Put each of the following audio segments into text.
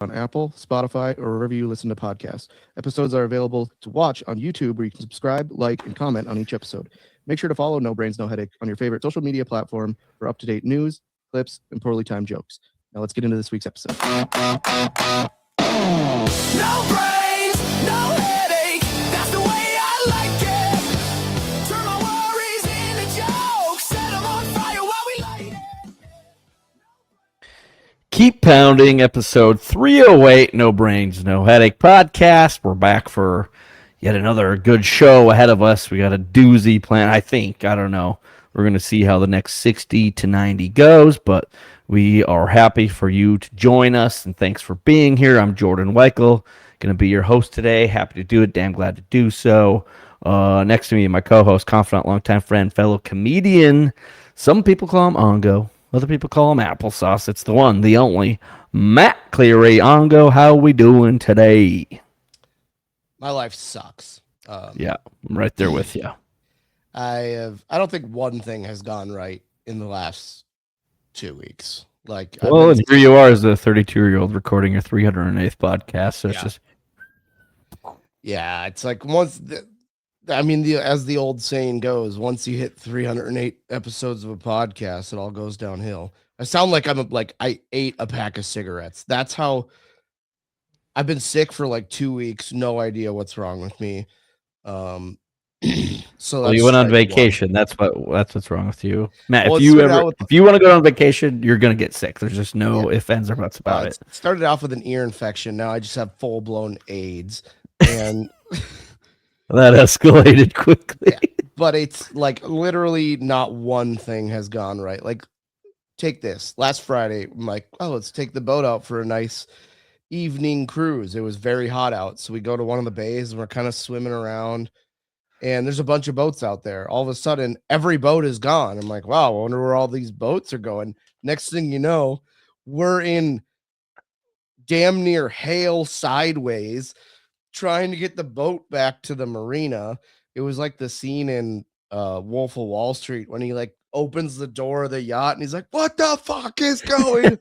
on Apple, Spotify, or wherever you listen to podcasts. Episodes are available to watch on YouTube, where you can subscribe, like, and comment on each episode. Make sure to follow No Brains, No Headache on your favorite social media platform for up-to-date news, clips, and poorly timed jokes. Now let's get into this week's episode. No brains, no headache. That's the way I like it. Turn my worries into jokes. Set them on fire while we light it. Keep pounding, episode 308, No Brains, No Headache podcast. We're back for yet another good show ahead of us. We got a doozy plan, I think. I don't know. We're going to see how the next 60 to 90 goes, but we are happy for you to join us, and thanks for being here. I'm Jordan Weichel, going to be your host today. Happy to do it. Damn glad to do so. Next to me, my co-host, confidant, longtime friend, fellow comedian. Some people call him Ongo. Other people call him Applesauce. It's the one, the only, Matt Cleary. Ongo, how we doing today? My life sucks. Yeah, I'm right there with you. I don't think one thing has gone right in the last 2 weeks. Like, Well, and here you are as a 32-year-old recording your 308th podcast. So it's Yeah. just, yeah, it's like as the old saying goes, once you hit 308 episodes of a podcast, it all goes downhill. I sound like I ate a pack of cigarettes. That's how I've been sick for like 2 weeks. No idea what's wrong with me. So well, you went on strike one. vacation. That's what's wrong with you, Matt. Well, if it you started ever, out with- if you want to go on vacation, you're gonna get sick. There's just no ifs, ands, or buts about it. It started off with an ear infection. Now I just have full blown AIDS, and That escalated quickly. but it's like literally not one thing has gone right. Like, take this. Last Friday, I'm like, oh, let's take the boat out for a nice evening cruise. It was very hot out, so we go to one of the bays and we're kind of swimming around, and there's a bunch of boats out there. All of a sudden, every boat is gone. I'm like, wow, I wonder where all these boats are going. Next thing you know, we're in damn near hail sideways trying to get the boat back to the marina. It was like the scene in Wolf of Wall Street when he like opens the door of the yacht and he's like, what the fuck is going?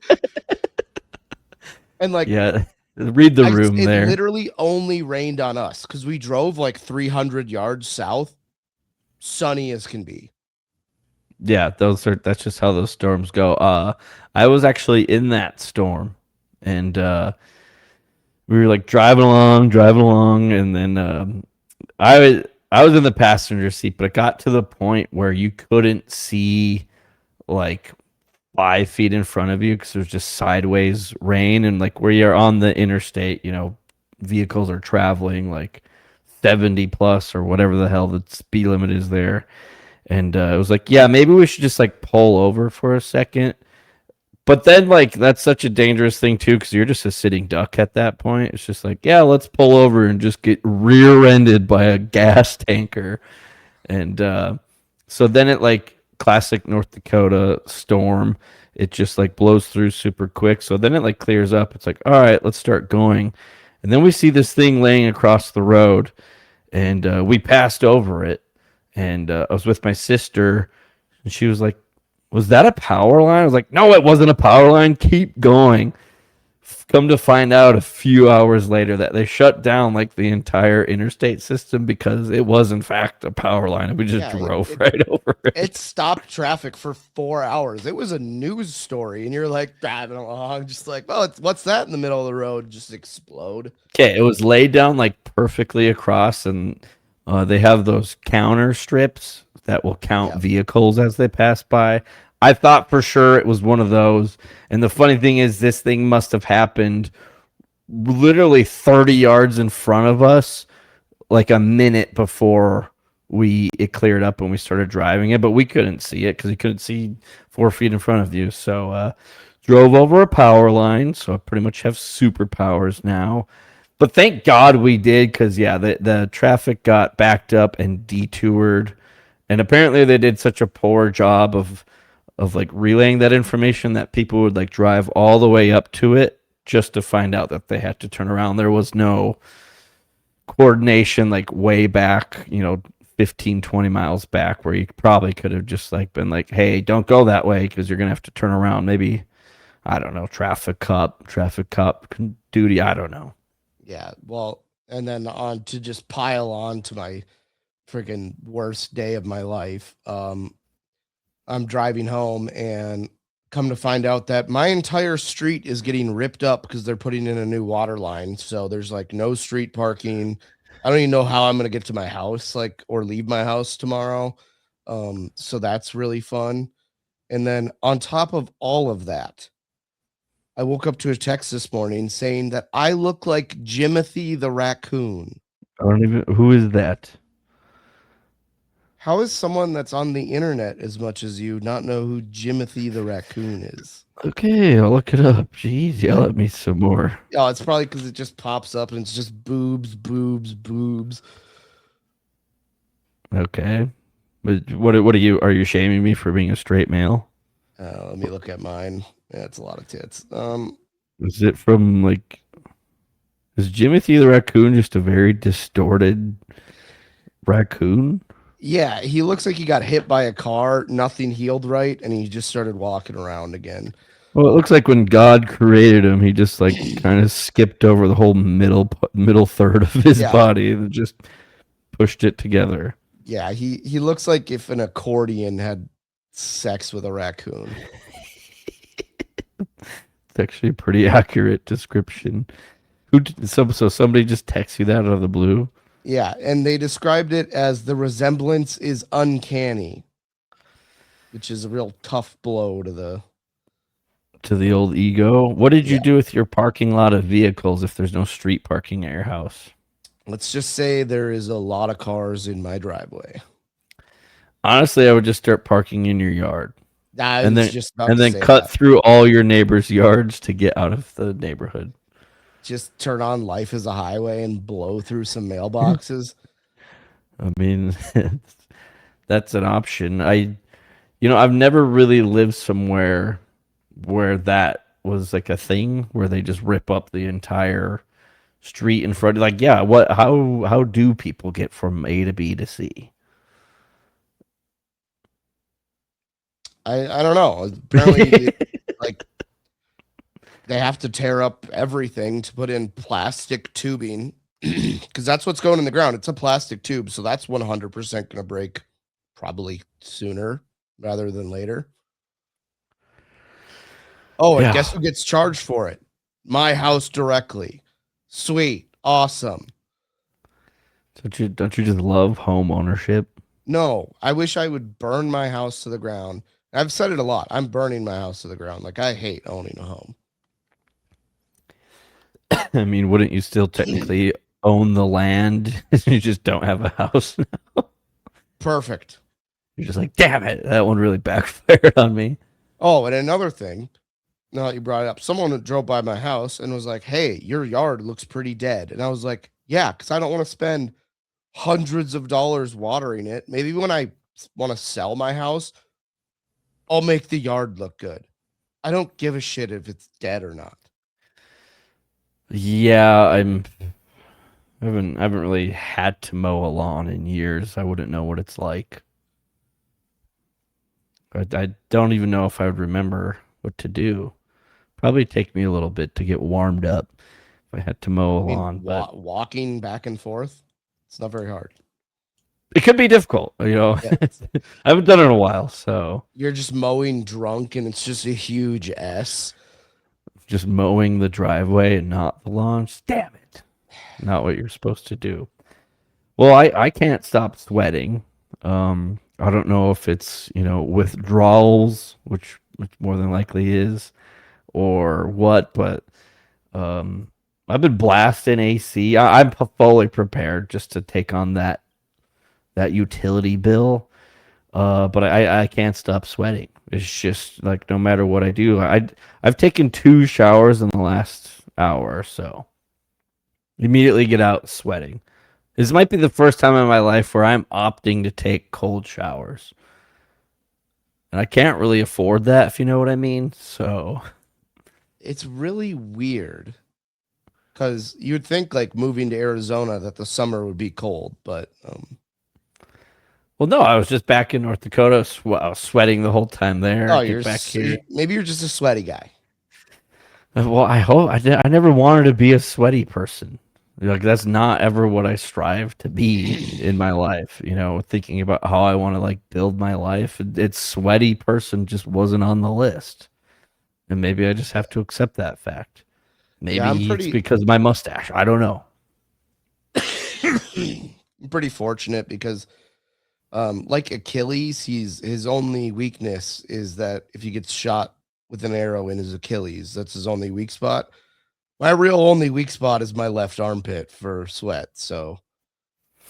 And like, Yeah, read the room it there. literally only rained on us because we drove like 300 yards south, sunny as can be. Yeah, that's just how those storms go. I was actually in that storm, and we were like driving along, and then I was in the passenger seat, but it got to the point where you couldn't see like 5 feet in front of you because there's just sideways rain, and like where you're on the interstate, vehicles are traveling like 70 plus or whatever the hell the speed limit is there. And it was like, yeah, maybe we should just like pull over for a second. But then like that's such a dangerous thing too, because you're just a sitting duck at that point. It's just like, yeah, let's pull over and just get rear-ended by a gas tanker. And so then it like classic North Dakota storm. It just like blows through super quick. So then it like clears up. It's like, all right, let's start going. And then we see this thing laying across the road, and we passed over it. And I was with my sister, and she was like, was that a power line? I was like, no, it wasn't a power line. Keep going. Come to find out a few hours later that they shut down like the entire interstate system because it was in fact a power line. And we just drove right over it. It stopped traffic for 4 hours. It was a news story, and you're like driving along, just like, well, what's that in the middle of the road? Just explode. Okay, it was laid down like perfectly across, and they have those counter strips that will count vehicles as they pass by. I thought for sure it was one of those. And the funny thing is, this thing must have happened literally 30 yards in front of us, like a minute before it cleared up when we started driving it. But we couldn't see it because you couldn't see 4 feet in front of you. So drove over a power line. So I pretty much have superpowers now. But thank God we did, because the traffic got backed up and detoured, and apparently they did such a poor job of like relaying that information that people would like drive all the way up to it just to find out that they had to turn around. There was no coordination like way back, 15, 20 miles back, where you probably could have just like been like, hey, don't go that way because you're gonna have to turn around maybe I don't know, traffic cop duty. I don't know. Yeah. Well, and then on to just pile on to my freaking worst day of my life. I'm driving home and come to find out that my entire street is getting ripped up because they're putting in a new water line. So there's like no street parking. I don't even know how I'm gonna get to my house, like, or leave my house tomorrow. So that's really fun. And then on top of all of that, I woke up to a text this morning saying that I look like Jimothy the Raccoon. I don't even. Who is that? How is someone that's on the internet as much as you not know who Jimothy the Raccoon is? Okay, I'll look it up. Jeez, yell at me some more. Oh, it's probably because it just pops up and it's just boobs, boobs, boobs. Okay, but what are you? Are you shaming me for being a straight male? Let me look at mine. Yeah, it's a lot of tits. Is it from like? Is Jimothy the Raccoon just a very distorted raccoon? Yeah, he looks like he got hit by a car, nothing healed right, and he just started walking around again. Well, it looks like when God created him, he just like kind of skipped over the whole middle third of his Yeah. body and just pushed it together. Yeah, he looks like if an accordion had sex with a raccoon. It's actually a pretty accurate description. So somebody just texts you that out of the blue? Yeah, and they described it as the resemblance is uncanny, which is a real tough blow to the Old ego. What did you Yeah. do with your parking lot of vehicles if there's no street parking at your house? Let's just say there is a lot of cars in my driveway. Honestly, I would just start parking in your yard I and was then just about to say cut that. through all your neighbors' yards to get out of the neighborhood. Just turn on Life is a Highway and blow through some mailboxes. I mean, that's an option. I've never really lived somewhere where that was like a thing where they just rip up the entire street in front. Like, yeah, how do people get from A to B to C? I don't know. Apparently, like they have to tear up everything to put in plastic tubing because that's what's going in the ground. It's a plastic tube, so that's 100% going to break probably sooner rather than later. Oh, and Yeah. guess who gets charged for it? My house directly. Sweet. Awesome. Don't you just love home ownership? No, I wish I would burn my house to the ground. I've said it a lot. I'm burning my house to the ground. Like, I hate owning a home. I mean, wouldn't you still technically own the land? You just don't have a house. Perfect. You're just like, damn it, that one really backfired on me. Oh, and another thing, now that you brought it up, someone drove by my house and was like, hey, your yard looks pretty dead. And I was like, yeah, because I don't want to spend hundreds of dollars watering it. Maybe when I want to sell my house, I'll make the yard look good. I don't give a shit if it's dead or not. Yeah, I haven't really had to mow a lawn in years. I wouldn't know what it's like. I don't even know if I would remember what to do. Probably take me a little bit to get warmed up if I had to mow a I mean, lawn, but walking back and forth, it's not very hard. it could be difficult. Yeah. I haven't done it in a while, so You're just mowing drunk and it's just a huge S. just mowing the driveway and not the lawn. Damn it. Not what you're supposed to do. Well, I can't stop sweating. I don't know if it's, withdrawals, which more than likely is, or what, but I've been blasting AC. I'm fully prepared just to take on that utility bill. But I can't stop sweating. It's just like no matter what I do, I've taken 2 showers in the last hour or so. Immediately get out sweating. This might be the first time in my life where I'm opting to take cold showers. And I can't really afford that, if you know what I mean. So It's really weird because you'd think like moving to Arizona that the summer would be cold, but well, no, I was just back in North Dakota. I was sweating the whole time there. oh, Get back here. maybe you're just a sweaty guy. Well, I hope I never wanted to be a sweaty person. Like that's not ever what I strive to be in my life. Thinking about how I want to like build my life, it's sweaty person just wasn't on the list, and maybe I just have to accept that fact. Yeah, I'm Maybe it's pretty because of my mustache. I don't know. I'm pretty fortunate because like Achilles, his only weakness is that if he gets shot with an arrow in his Achilles, that's his only weak spot. My real only weak spot is my left armpit for sweat. So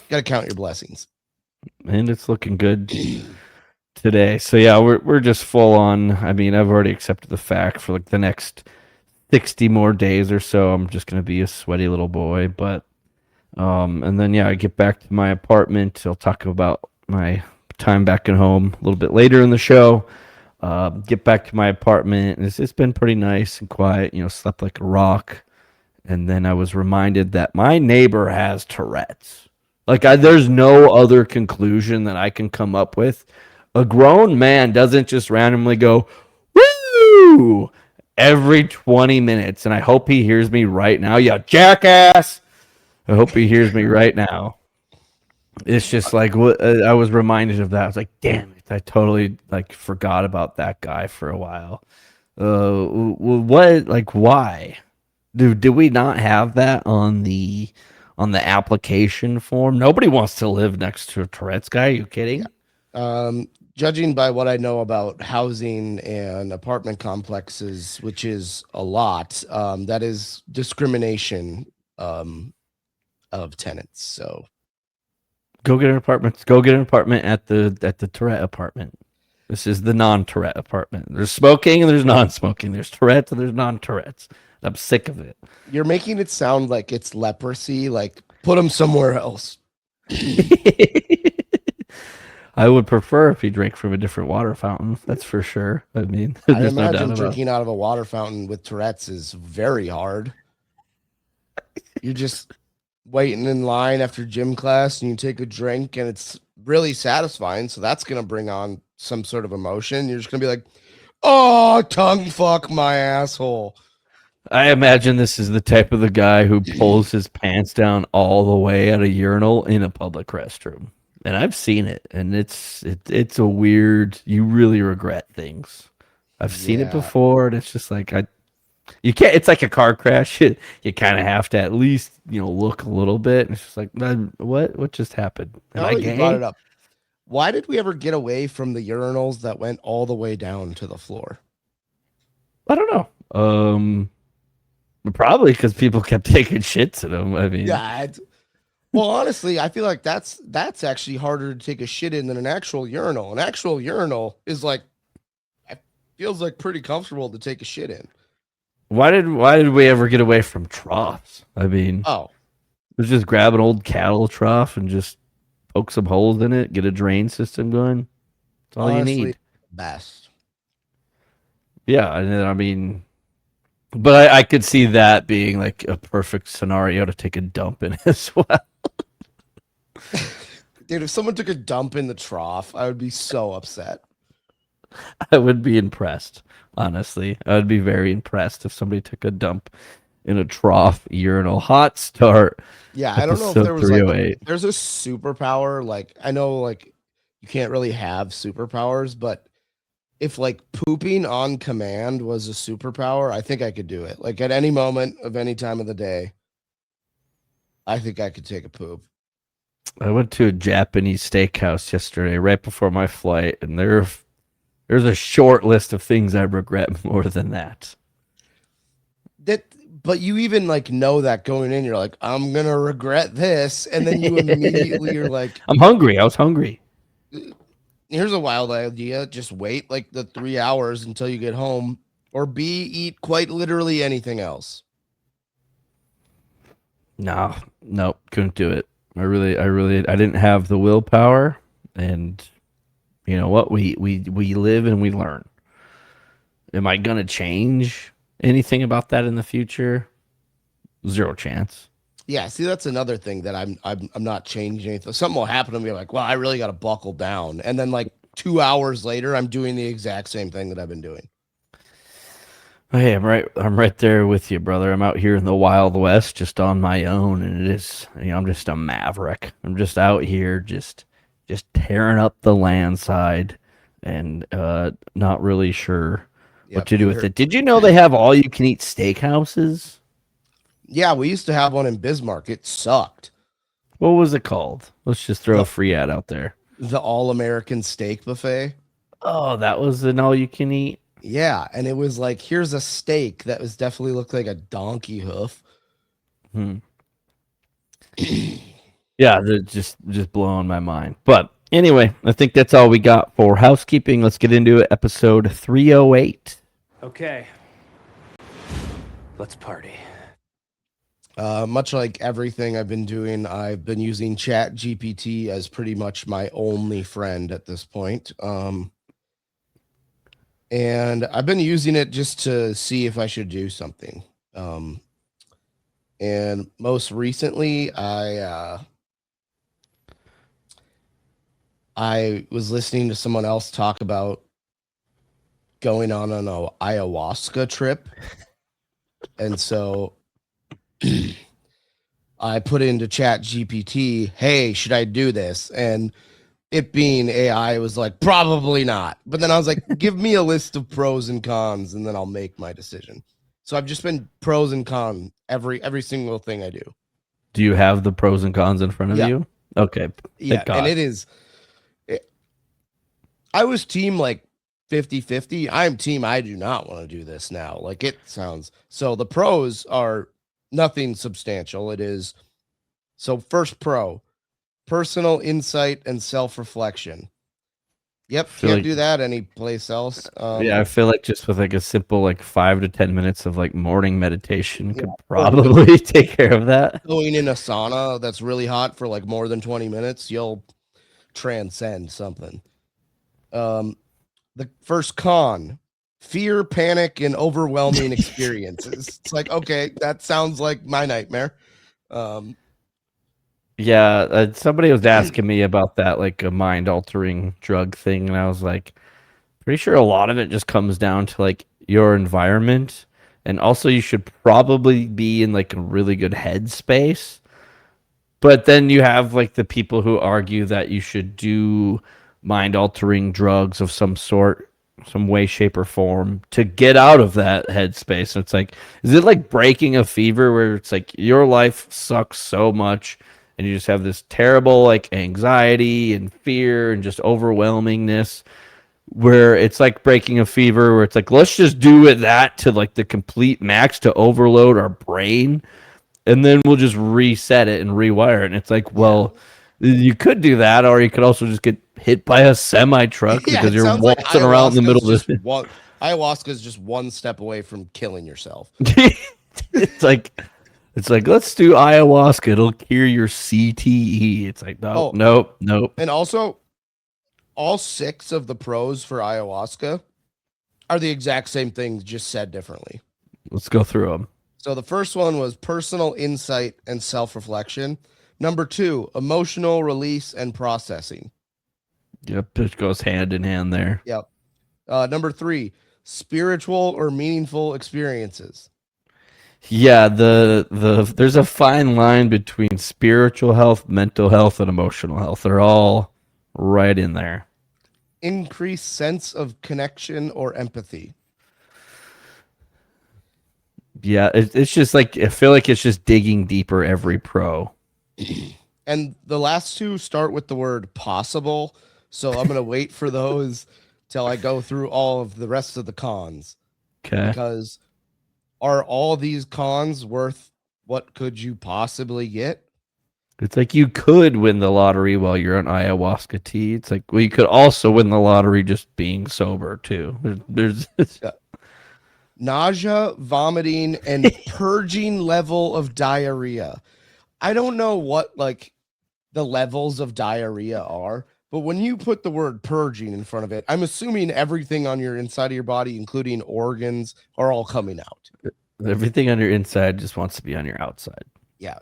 gotta count your blessings. And it's looking good today. So yeah, we're just full on. I mean, I've already accepted the fact for like the next 60 more days or so. I'm just gonna be a sweaty little boy. But and then yeah, I get back to my apartment. I'll talk about my time back at home a little bit later in the show. Get back to my apartment. And it's been pretty nice and quiet. Slept like a rock. And then I was reminded that my neighbor has Tourette's. Like, there's no other conclusion that I can come up with. A grown man doesn't just randomly go, woo, every 20 minutes. And I hope he hears me right now. Yeah, jackass. I hope he hears me right now. It's just like I was reminded of that. I was like, damn it. I totally like forgot about that guy for a while. What, like, why? Did we not have that on the application form? Nobody wants to live next to a Tourette's guy. Are you kidding? Judging by what I know about housing and apartment complexes, which is a lot, that is discrimination of tenants. So Go get an apartment. Go get an apartment at the Tourette apartment. This is the non-Tourette apartment. There's smoking and there's non-smoking. There's Tourette's and there's non-Tourette's. I'm sick of it. you're making it sound like it's leprosy, like put them somewhere else. I would prefer if he drank from a different water fountain. That's for sure. I mean, I there's no doubt imagine about it. drinking out of a water fountain with Tourette's is very hard. You're just waiting in line after gym class and you take a drink and it's really satisfying. So that's going to bring on some sort of emotion. You're just going to be like, oh, tongue fuck my asshole. I imagine this is the type of the guy who pulls his pants down all the way at a urinal in a public restroom. And I've seen it, and it's a weird. You really regret things. I've seen it Yeah. before, and it's just like you can't. It's like a car crash. You kind of have to at least look a little bit. And it's just like, man, what just happened? Am Now I that you brought gay? it up, why did we ever get away from the urinals that went all the way down to the floor? I don't know. Probably because people kept taking shits in them. I mean, Yeah. Well, honestly, I feel like that's actually harder to take a shit in than an actual urinal. An actual urinal is like, it feels like pretty comfortable to take a shit in. why did we ever get away from troughs? I mean, Oh, let's just grab an old cattle trough and just poke some holes in it, get a drain system going. That's all honestly, you need. best. Yeah, and then I mean, but I could see that being like a perfect scenario to take a dump in as well. Dude, if someone took a dump in the trough, I would be so upset. I would be impressed, honestly. I would be very impressed if somebody took a dump in a trough urinal. Hot start. Yeah, I don't know if Episode there was like 308. there's a superpower. Like I know like you can't really have superpowers, but if like pooping on command was a superpower, I think I could do it. Like at any moment of any time of the day, I think I could take a poop. I went to a Japanese steakhouse yesterday, right before my flight, and there's a short list of things I regret more than that. But you even like know that going in, you're like, I'm gonna regret this, and then you immediately are like, I'm hungry. I was hungry. here's a wild idea: just wait like the 3 hours until you get home, or B, eat quite literally anything else. No, couldn't do it. I didn't have the willpower, and you know what? We live and we learn. Am I gonna change anything about that in the future? Zero chance. Yeah, see, that's another thing that I'm not changing anything. Something will happen to me, like, well, I really got to buckle down, and then like 2 hours later, I'm doing the exact same thing that I've been doing. Hey, I'm right there with you, brother. I'm out here in the Wild West just on my own, and it is, I'm just a maverick. I'm just out here just tearing up the land side and not really sure what Yep. to do with it. Did you know they have all you can eat steakhouses? Yeah, we used to have one in Bismarck. It sucked. What was it called? Let's just throw The a free ad out there. the All American Steak Buffet. Oh, that was an all you can eat. Yeah, and it was like, here's a steak that was definitely looked like a donkey hoof. Hmm. Yeah, they're just blowing my mind. But anyway, I think that's all we got for housekeeping. Let's get into it. Episode 308. Okay. Let's party. Much like everything I've been doing, I've been using Chat GPT as pretty much my only friend at this point. And I've been using it just to see if I should do something. And most recently, I was listening to someone else talk about going on an ayahuasca trip. And so I put into Chat GPT, hey, should I do this? And it being AI was like, probably not. But then I was like, give me a list of pros and cons, and then I'll make my decision. So I've just been pros and cons every single thing I do. Do you have the pros and cons in front of Yeah. you? Okay. Yeah, Thank God. and it is. I was team like 50-50. I'm team I do not want to do this now. Like it sounds. So the pros are nothing substantial. It is. So first pro, personal insight and self-reflection. Yep, feel can't like- do that anyplace else. Yeah, I feel like just with like a simple like 5 to 10 minutes of like morning meditation could probably take care of that. Going in a sauna that's really hot for like more than 20 minutes, you'll transcend something. The first con, fear, panic, and overwhelming experiences. It's like, okay, that sounds like my nightmare. Yeah, somebody was asking me about that, like a mind altering drug thing, and I was like, pretty sure a lot of it just comes down to like your environment, and also you should probably be in like a really good headspace. But then you have like the people who argue that you should do mind altering drugs of some sort, some way, shape, or form to get out of that headspace. And it's like, is it like breaking a fever where it's like your life sucks so much and you just have this terrible like anxiety and fear and just overwhelmingness where it's like breaking a fever where it's like, let's just do it that to like the complete max to overload our brain and then we'll just reset it and rewire it. And it's like, well, you could do that, or you could also just get hit by a semi truck Yeah, because it you're sounds like waltzing around in the middle of this. ayahuasca is just one step away from killing yourself. it's like let's do ayahuasca. It'll cure your CTE. It's like Oh. nope. And also, all 6 of the pros for ayahuasca are the exact same things, just said differently. Let's go through them. So the first one was personal insight and self-reflection. Number 2, emotional release and processing. Yep, it goes hand in hand there. Yep. Number 3, spiritual or meaningful experiences. Yeah, there's a fine line between spiritual health, mental health, and emotional health. They're all right in there. Increased sense of connection or empathy. Yeah, it's just like I feel like it's just digging deeper every pro. And the last 2 start with the word possible. So I'm going to wait for those till I go through all of the rest of the cons. Okay. Because are all these cons worth what could you possibly get? It's like you could win the lottery while you're on ayahuasca tea. It's like, well, you could also win the lottery just being sober too. There's Nausea, vomiting, and purging level of diarrhea. I don't know what like the levels of diarrhea are, but when you put the word purging in front of it, I'm assuming everything on your inside of your body, including organs, are all coming out. everything on your inside just wants to be on your outside. Yeah.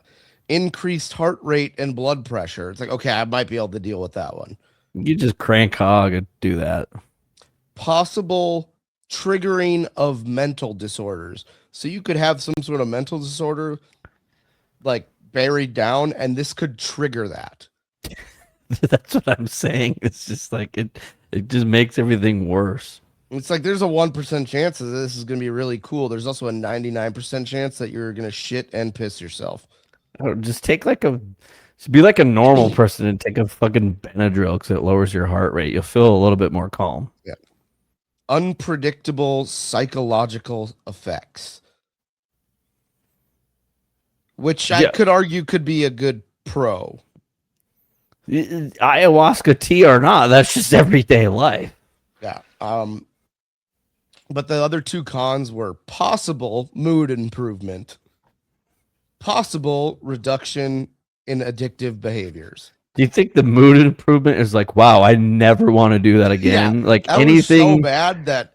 Increased heart rate and blood pressure. It's like, okay, I might be able to deal with that one. You just crank hog and do that. Possible triggering of mental disorders. So you could have some sort of mental disorder like buried down, and this could trigger that. That's what I'm saying. It's just like it just makes everything worse. It's like there's a 1% chance that this is going to be really cool. There's also a 99% chance that you're going to shit and piss yourself. Oh, just take like just be like a normal person and take a fucking Benadryl because it lowers your heart rate. You'll feel a little bit more calm. Yeah. Unpredictable psychological effects, which I could argue could be a good pro. Ayahuasca tea or not, that's just everyday life. Yeah. But the other two cons were possible mood improvement, possible reduction in addictive behaviors. Do you think the mood improvement is like, wow, I never want to do that again? Like That anything was so bad that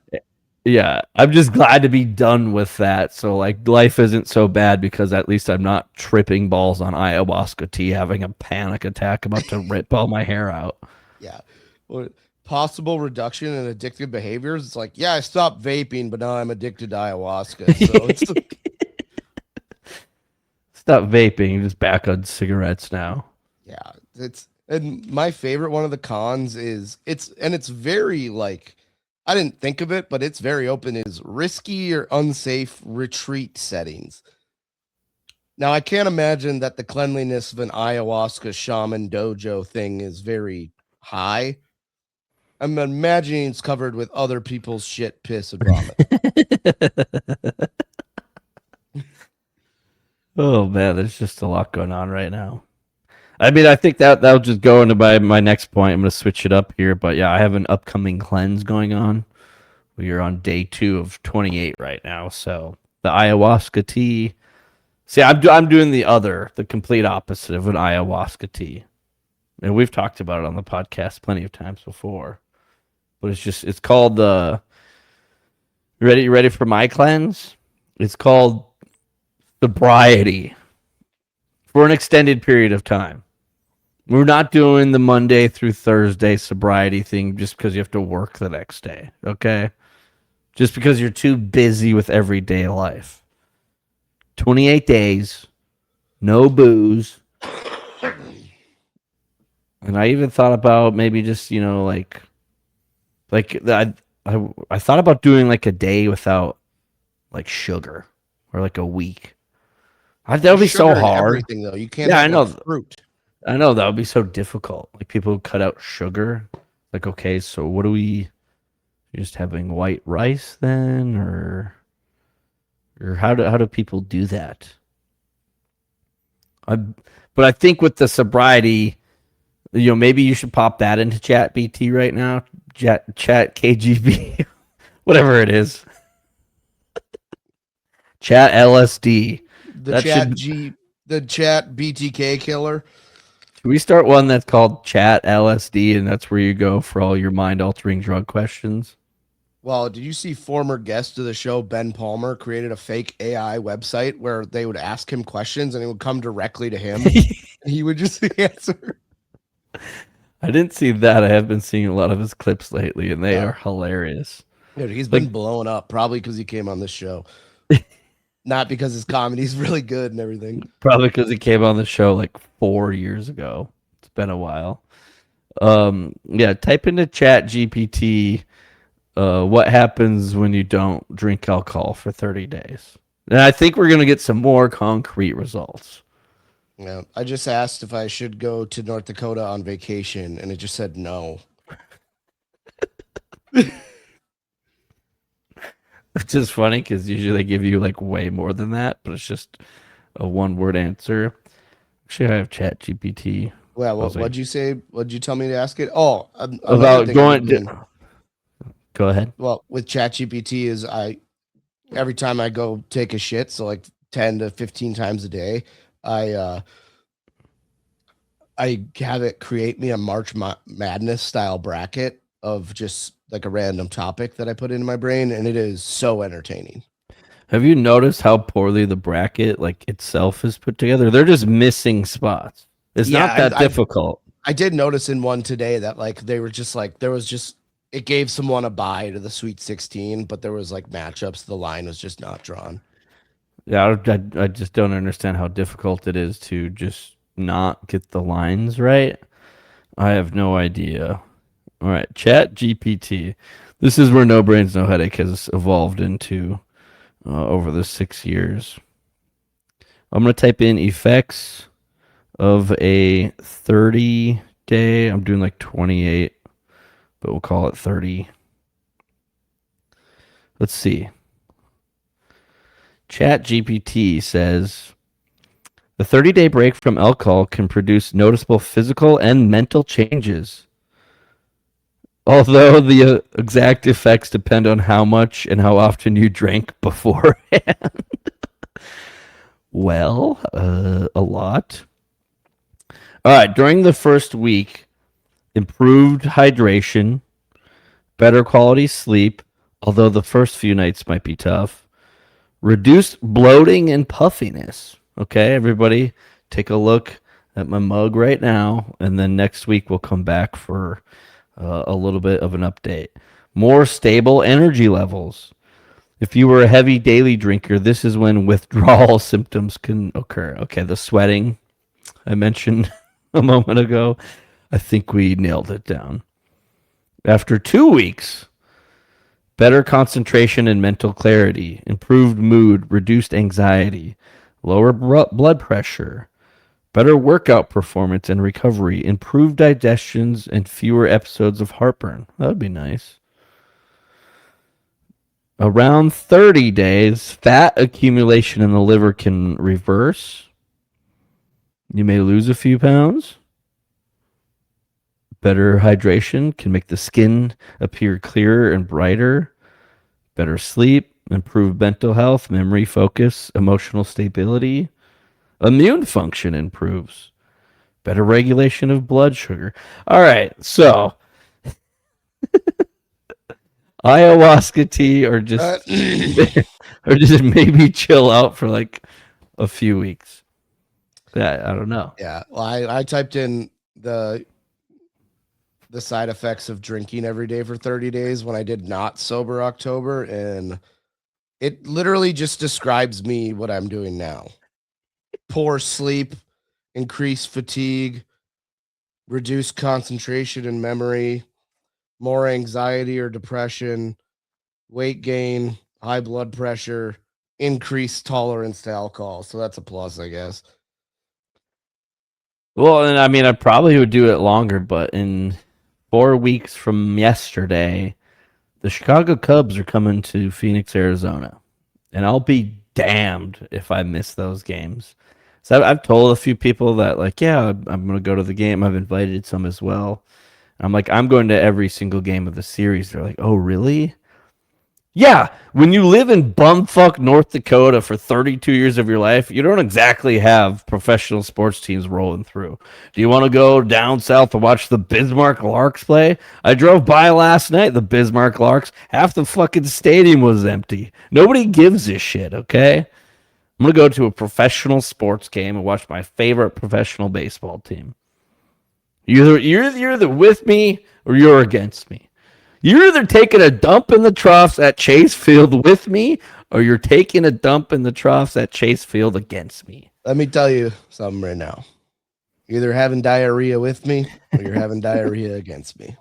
yeah, I'm just glad to be done with that. So like life isn't so bad because at least I'm not tripping balls on ayahuasca tea, having a panic attack about to rip all my hair out. yeah. Well, possible reduction in addictive behaviors. It's like, yeah, I stopped vaping, but now I'm addicted to ayahuasca. So it's Stop vaping, just back on cigarettes now. yeah, and my favorite one of the cons is it's very like I didn't think of it, but it's very open is risky or unsafe retreat settings. Now I can't imagine that the cleanliness of an ayahuasca shaman dojo thing is very high. I'm imagining it's covered with other people's shit, piss, and vomit. Oh man, there's just a lot going on right now. I mean, I think that'll just go into my next point. I'm going to switch it up here, but yeah, I have an upcoming cleanse going on. We are on day 2 of 28 right now, so the ayahuasca tea. See, I'm doing the complete opposite of an ayahuasca tea, and we've talked about it on the podcast plenty of times before. But it's called the. You ready for my cleanse? It's called sobriety for an extended period of time. We're not doing the Monday through Thursday sobriety thing just because you have to work the next day, okay? Just because you're too busy with everyday life. 28 days, no booze. And I even thought about maybe just, like I thought about doing like a day without like sugar or like a week. That would be so Sugar in hard. everything though, you can't. Yeah, have I know. like fruit. I know that would be so difficult. Like people cut out sugar. Like, okay, so what do we? You're just having white rice then, or how do people do that? But I think with the sobriety, maybe you should pop that into Chat BT right now. Chat KGB, whatever it is. Chat LSD. The chat BTK killer. Should we start one that's called Chat LSD, and that's where you go for all your mind-altering drug questions? Well, did you see former guest of the show, Ben Palmer, created a fake AI website where they would ask him questions and it would come directly to him? And he would just answer. I didn't see that. I have been seeing a lot of his clips lately, and they are hilarious. Dude, he's been blowing up, probably because he came on this show. Not because his comedy's really good and everything. Probably because he came on the show like 4 years ago. It's been a while. Yeah, type into Chat GPT what happens when you don't drink alcohol for 30 days. And I think we're going to get some more concrete results. Yeah, I just asked if I should go to North Dakota on vacation, and it just said no. Which is funny because usually they give you like way more than that, but it's just a one-word answer. Actually, I have Chat GPT. Well, what'd you say? What'd you tell me to ask it? Oh, about going to... Go ahead. Well, with ChatGPT is every time I go take a shit, so like 10 to 15 times a day, I have it create me a March Madness style bracket of just like a random topic that I put into my brain, and it is so entertaining. Have you noticed how poorly the bracket like itself is put together? They're just missing spots. It's not that difficult. I did notice in one today that like they were just like there was just it gave someone a bye to the Sweet 16, but there was like matchups. The line was just not drawn. Yeah, I just don't understand how difficult it is to just not get the lines right. I have no idea. All right, Chat GPT. This is where No Brains, No Headache has evolved into over the 6 years. I'm going to type in effects of a 30-day. I'm doing like 28, but we'll call it 30. Let's see. Chat GPT says the 30-day break from alcohol can produce noticeable physical and mental changes. Although the exact effects depend on how much and how often you drank beforehand. Well, a lot. All right, during the first week, improved hydration, better quality sleep, although the first few nights might be tough. Reduced bloating and puffiness. Okay, everybody, take a look at my mug right now, and then next week we'll come back for a little bit of an update. More stable energy levels. If you were a heavy daily drinker, this is when withdrawal symptoms can occur. Okay, the sweating I mentioned a moment ago, I think we nailed it down. After 2 weeks, better concentration and mental clarity, improved mood, reduced anxiety, lower blood pressure, better workout performance and recovery, improved digestions, and fewer episodes of heartburn. That would be nice. Around 30 days, fat accumulation in the liver can reverse. You may lose a few pounds. Better hydration can make the skin appear clearer and brighter. Better sleep, improved mental health, memory, focus, emotional stability. Immune function improves. Better regulation of blood sugar. All right, so ayahuasca tea or just or just maybe chill out for like a few weeks. Yeah, I don't know. Yeah, well, I typed in the side effects of drinking every day for 30 days when I did not sober October, and it literally just describes me what I'm doing now. Poor sleep, increased fatigue, reduced concentration and memory, more anxiety or depression, weight gain, high blood pressure, increased tolerance to alcohol. So that's a plus, I guess. Well, and I mean, I probably would do it longer, but in 4 weeks from yesterday, the Chicago Cubs are coming to Phoenix, Arizona, and I'll be damned if I miss those games. So I've told a few people that, like, yeah, I'm going to go to the game. I've invited some as well. I'm like, I'm going to every single game of the series. They're like, oh, really? Yeah, when you live in bumfuck North Dakota for 32 years of your life, you don't exactly have professional sports teams rolling through. Do you want to go down south to watch the Bismarck Larks play? I drove by last night, the Bismarck Larks. Half the fucking stadium was empty. Nobody gives a shit, okay? I'm going to go to a professional sports game and watch my favorite professional baseball team. You're either with me or you're against me. You're either taking a dump in the troughs at Chase Field with me, or you're taking a dump in the troughs at Chase Field against me. Let me tell you something right now. You're either having diarrhea with me or you're having diarrhea against me.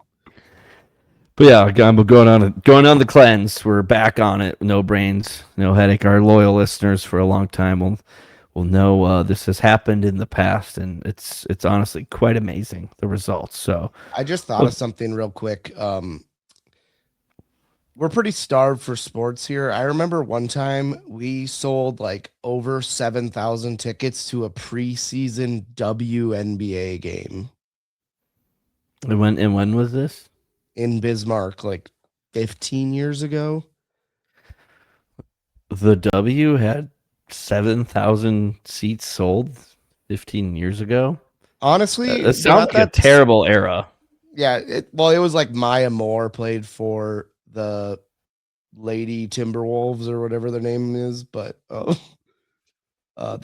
But yeah, I'm going on the cleanse. We're back on it. No brains, no headache. Our loyal listeners for a long time will know this has happened in the past, and it's honestly quite amazing, the results. So I just thought of something real quick. We're pretty starved for sports here. I remember one time we sold like over 7,000 tickets to a preseason WNBA game and when was this? in Bismarck, like 15 years ago. The W had 7,000 seats sold 15 years ago. Honestly, That sounds like a terrible era. Yeah, it was like Maya Moore played for the Lady Timberwolves or whatever their name is, but the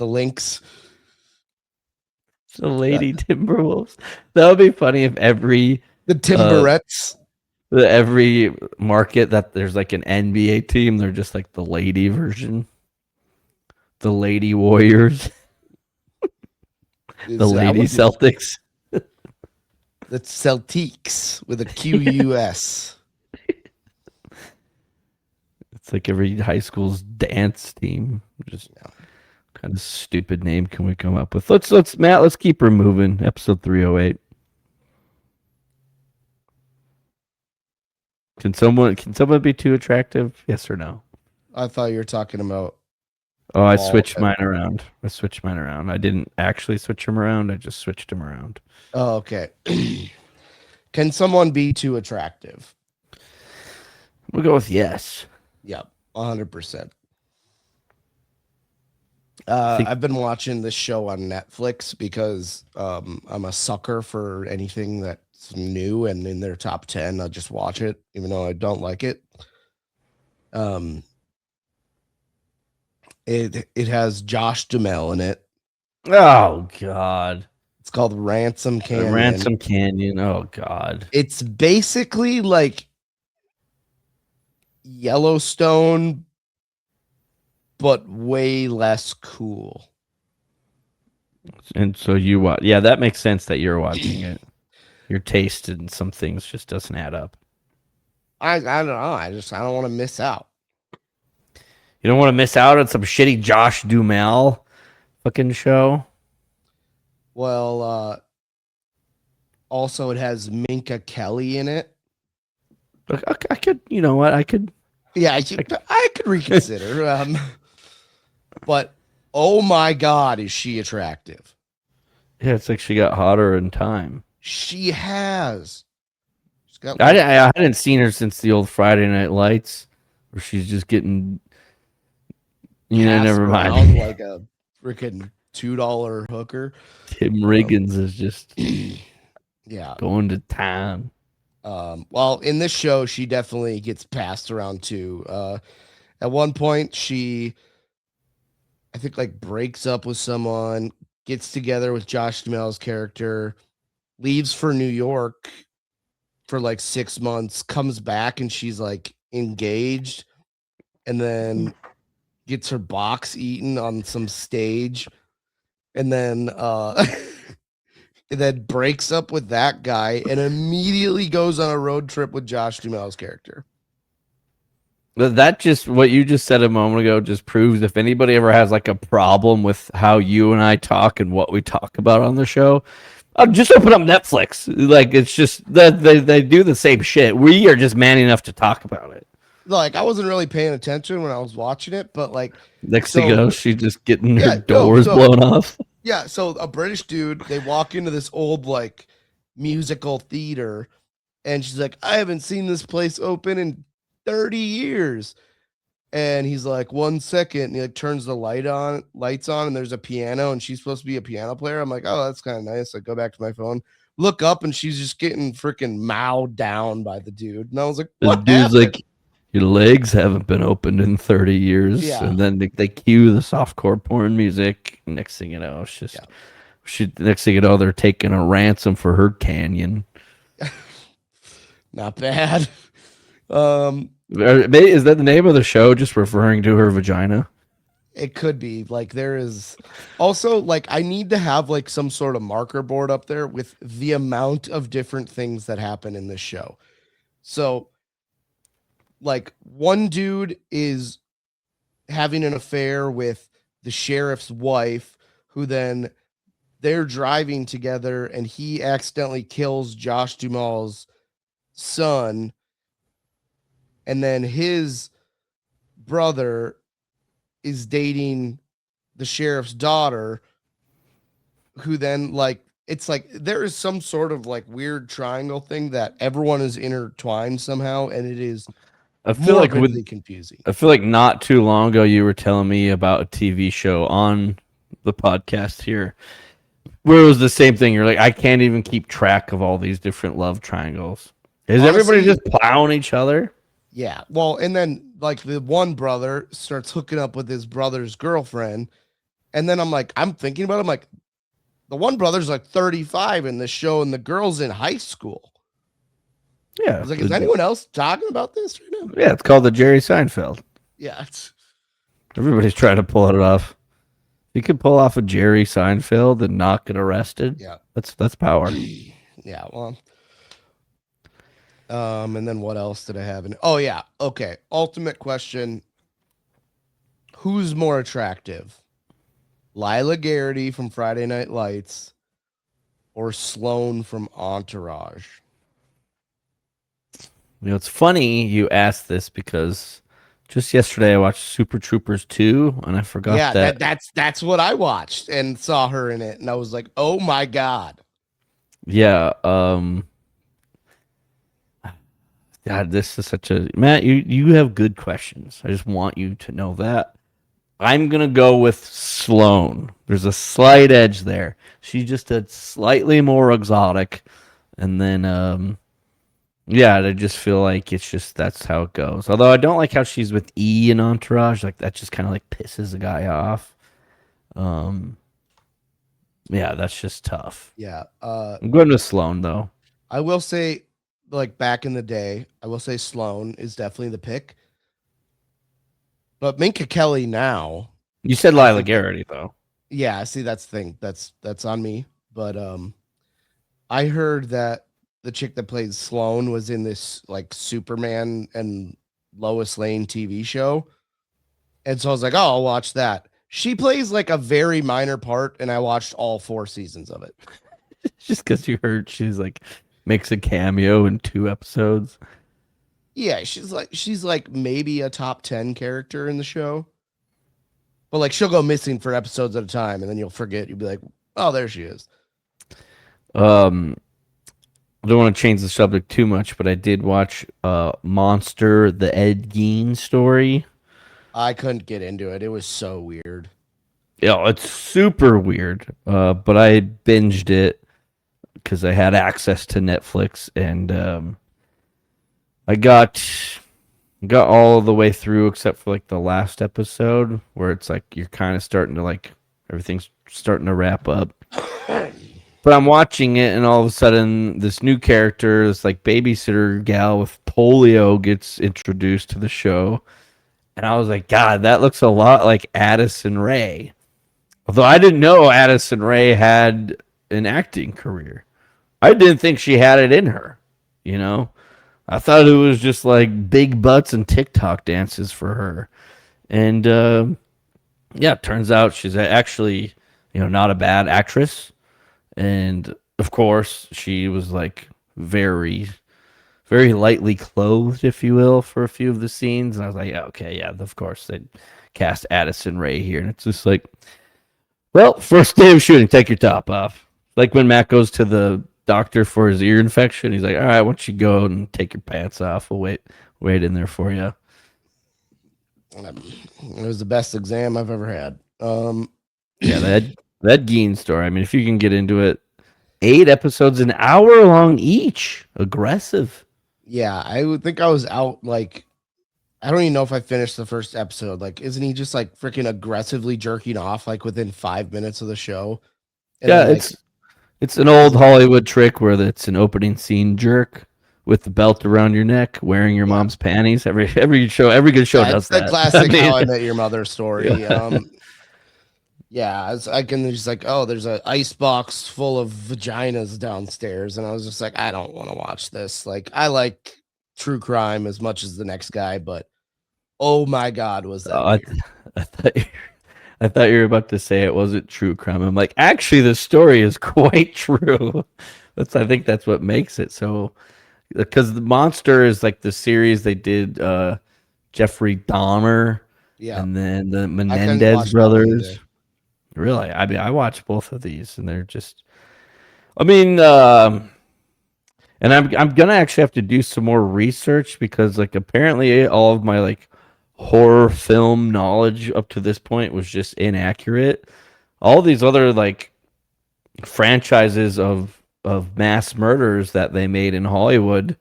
Lynx. The Lady Timberwolves. That would be funny if every The Timberettes. Every market that there's like an NBA team, they're just like the lady version, the Lady Warriors, the I Lady wouldn't- Celtics. That's Celtics with a QUS. It's like every high school's dance team. Just kind of stupid name can we come up with? Let's keep her moving. Episode 308. Can someone be too attractive? Yes or no? I thought you were talking about. Oh, I Well, switched mine around. I didn't actually switch them around. I just switched them around. Oh, okay. Can someone be too attractive? We'll go with yes. Yep, 100%. think- I've been watching this show on Netflix because I'm a sucker for anything that's new and in their top 10. I'll just watch it, even though I don't like it. It has Josh Duhamel in it. Oh God. It's called Ransom Canyon. Ransom Canyon. Oh God. It's basically like Yellowstone, but way less cool. And so you watch. Yeah, that makes sense that you're watching it. Your taste in some things just doesn't add up. I don't know. I don't want to miss out. You don't want to miss out on some shitty Josh Duhamel fucking show. Well, also it has Minka Kelly in it. Look, I could, you know what? I could. Yeah, I could reconsider. But oh my God, is she attractive? Yeah, it's like she got hotter in time. She has. She's got I hadn't seen her since the old Friday Night Lights, where she's just getting. You know, passed never mind. around like a freaking $2 hooker. Tim Riggins is just Yeah. going to town. Well, in this show, she definitely gets passed around too. At one point, I think, like breaks up with someone, gets together with Josh Duhamel's character, leaves for New York for like 6 months, comes back and she's like engaged, and then gets her box eaten on some stage, and then and then breaks up with that guy and immediately goes on a road trip with Josh Duhamel's character. That just what you just said a moment ago just proves if anybody ever has like a problem with how you and I talk and what we talk about on the show, just open up Netflix. Like it's just that they do the same shit. We are just man enough to talk about it. Like I wasn't really paying attention when I was watching it, but like Next thing you know, she's just getting her Yeah, doors blown off. yeah, so a British dude, they walk into this old like musical theater, and she's like, I haven't seen this place open in 30 years. And he's like, 1 second, and he like turns the lights on, and there's a piano, and she's supposed to be a piano player. I'm like, oh, that's kind of nice. I go back to my phone, look up, and she's just getting freaking mowed down by the dude. And I was like, The what dude's happened? like, your legs haven't been opened in 30 years. Yeah. And then they cue the softcore porn music. Next thing you know, it's just, next thing you know, they're taking a ransom for her canyon. Not bad. Is that the name of the show? Just referring to her vagina? It could be like there is also like I need to have like some sort of marker board up there with the amount of different things that happen in this show. So like one dude is having an affair with the sheriff's wife, who then they're driving together and he accidentally kills Josh Duhamel's son. And then his brother is dating the sheriff's daughter, who then like it's like there is some sort of like weird triangle thing that everyone is intertwined somehow, and it is I feel like confusing. I feel like not too long ago you were telling me about a TV show on the podcast here where it was the same thing. You're like, I can't even keep track of all these different love triangles. Is everybody just plowing each other? Yeah. Well, and then like the one brother starts hooking up with his brother's girlfriend. And then I'm thinking about it. I'm like, the one brother's like 35 in this show, and the girl's in high school. I Yeah. was like, is anyone else talking about this right now? Yeah, it's called the Jerry Seinfeld. Yeah, it's Everybody's trying to pull it off. You could pull off a Jerry Seinfeld and not get arrested. yeah, That's power. yeah. Well, and then what else did I have? Oh yeah, okay. Ultimate question: who's more attractive, Lila Garrity from Friday Night Lights, or Sloane from Entourage? You know, it's funny you asked this because just yesterday I watched Super Troopers 2 and I forgot Yeah, that. that's what I watched and saw her in it, and I was like, oh my god. Yeah, God, this is such a Matt, you have good questions. I just want you to know that. I'm gonna go with Sloane. There's a slight edge there. She's just a slightly more exotic. And then yeah, I just feel like it's just that's how it goes. Although I don't like how she's with E in Entourage, like that just kind of like pisses a guy off. Um, yeah, that's just tough. Yeah. I'm going with Sloane though. I will say, like back in the day, I will say Sloane is definitely the pick. But Minka Kelly now, You said I Lila think- Garrity though. yeah, see that's the thing. That's on me. But I heard that the chick that plays Sloane was in this like Superman and Lois Lane TV show. And so I was like, oh, I'll watch that. She plays like a very minor part, and I watched all 4 seasons of it. Just because you heard she's like makes a cameo in 2 episodes. Yeah, she's like maybe a top 10 character in the show. But like she'll go missing for episodes at a time, and then you'll forget. You'll be like, oh, there she is. I don't want to change the subject too much, but I did watch Monster, the Ed Gein story. I couldn't get into it. It was so weird. Yeah, it's super weird. But I binged it because I had access to Netflix, and I got all the way through except for like the last episode where it's like you're kind of starting to like everything's starting to wrap up. But I'm watching it, and all of a sudden, this new character, this like babysitter gal with polio, gets introduced to the show, and I was like, God, that looks a lot like Addison Rae. Although I didn't know Addison Rae had an acting career, I didn't think she had it in her. You know, I thought it was just like big butts and TikTok dances for her, and yeah, it turns out she's actually not a bad actress. And of course, she was like very, very lightly clothed, if you will, for a few of the scenes. And I was like, yeah, okay, yeah, of course they cast Addison Rae here. And it's just like, well, first day of shooting, take your top off. Like when Matt goes to the doctor for his ear infection, he's like, all right, why don't you go and take your pants off? We'll wait in there for you. It was the best exam I've ever had. Yeah, that Gein story. I mean, if you can get into it, 8 episodes, an hour long each. Aggressive. Yeah, I would think I was out like I don't even know if I finished the first episode. Like, isn't he just like freaking aggressively jerking off like within 5 minutes of the show? And Yeah, then, like, it's an old Hollywood trick where it's an opening scene jerk with the belt around your neck, wearing your mom's panties. Every good show does that's the that. classic I mean, How I Met Your Mother story. Yeah. Yeah, I can just like, oh, there's an ice box full of vaginas downstairs, and I was just like, I don't want to watch this. Like, I like true crime as much as the next guy, but oh my god, was that weird. I thought you were about to say it wasn't true crime. I'm like, actually, the story is quite true. I think that's what makes it so. Because the Monster is like the series they did, Jeffrey Dahmer, Yeah, and then the I couldn't watch Menendez that one brothers. either. Really, I mean, I watched both of these, and they're just. I mean, and I'm gonna actually have to do some more research because like apparently all of my like horror film knowledge up to this point was just inaccurate. All these other like franchises of mass murders that they made in Hollywood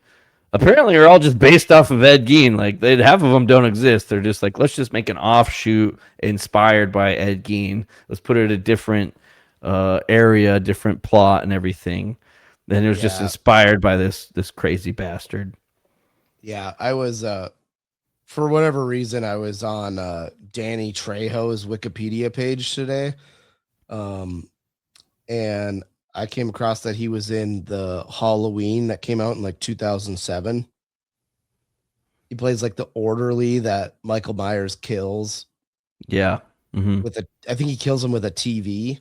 apparently are all just based off of Ed Gein. Like half of them don't exist. They're just like, let's just make an offshoot inspired by Ed Gein. Let's put it a different area, different plot, and everything. And it was just Yeah. inspired by this crazy bastard. Yeah, I was for whatever reason I was on Danny Trejo's Wikipedia page today. And I came across that he was in the Halloween that came out in like 2007. He plays like the orderly that Michael Myers kills Yeah. Hmm. with I think he kills him with a TV.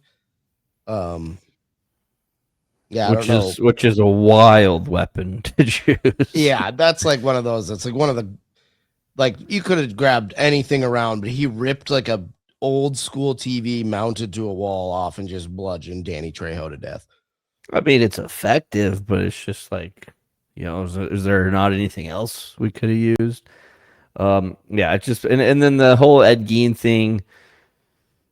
Yeah, I don't know. Which is a wild weapon to choose. Yeah, that's like one of those. That's like one of the, like, you could have grabbed anything around, but he ripped like a old school TV mounted to a wall off and just bludgeoned Danny Trejo to death. I mean, it's effective, but it's just like, is there not anything else we could have used? Yeah, it's just, and then the whole Ed Gein thing.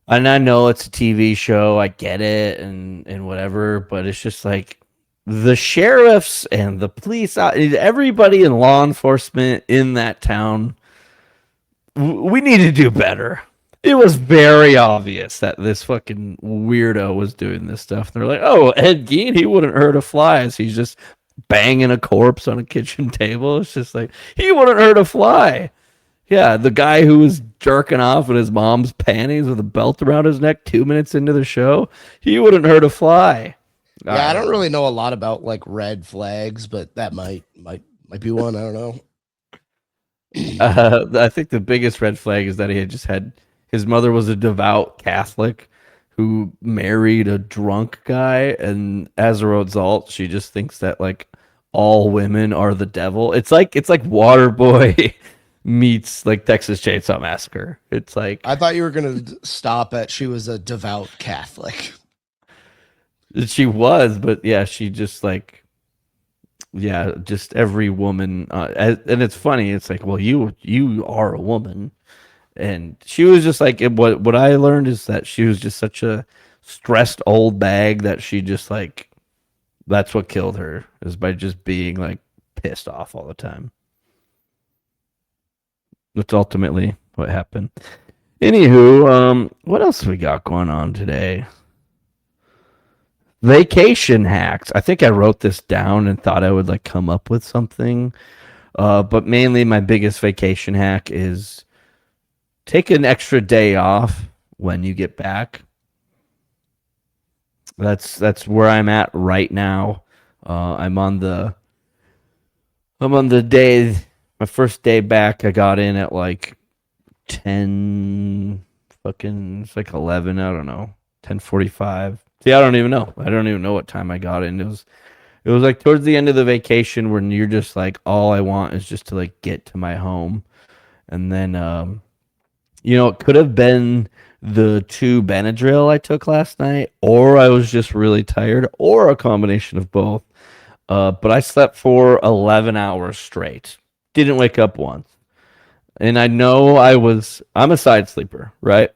And I know it's a TV show, I get it, and whatever, but it's just like the sheriffs and the police, everybody in law enforcement in that town, we need to do better. It was very obvious that this fucking weirdo was doing this stuff. They're like, oh, Ed Gein, he wouldn't hurt a fly as he's just banging a corpse on a kitchen table. It's just like, he wouldn't hurt a fly. Yeah, the guy who was jerking off in his mom's panties with a belt around his neck 2 minutes into the show, he wouldn't hurt a fly. Yeah, I don't really know a lot about like red flags, but that might be one. I don't know. I think the biggest red flag is that he had just had his mother was a devout Catholic who married a drunk guy, and as a result, she just thinks that like all women are the devil. It's like Waterboy meets like Texas Chainsaw Massacre. It's like, I thought you were gonna stop at she was a devout Catholic. she was, but yeah, she just like, yeah, just every woman, and it's funny. It's like, well, you are a woman, and she was just like, what I learned is that she was just such a stressed old bag that she just like, that's what killed her, is by just being like pissed off all the time. That's ultimately what happened. Anywho, what else we got going on today? Vacation hacks. I think I wrote this down and thought I would like come up with something. But mainly my biggest vacation hack is take an extra day off when you get back. That's where I'm at right now. I'm on the day, my first day back. I got in at like 10 fucking, it's like 11, I don't know, 10:45. See, I don't even know. I don't even know what time I got in. It was like towards the end of the vacation when you're just like, all I want is just to like get to my home. And then it could have been the 2 Benadryl I took last night, or I was just really tired, or a combination of both. But I slept for 11 hours straight. Didn't wake up once. And I know I'm a side sleeper, right?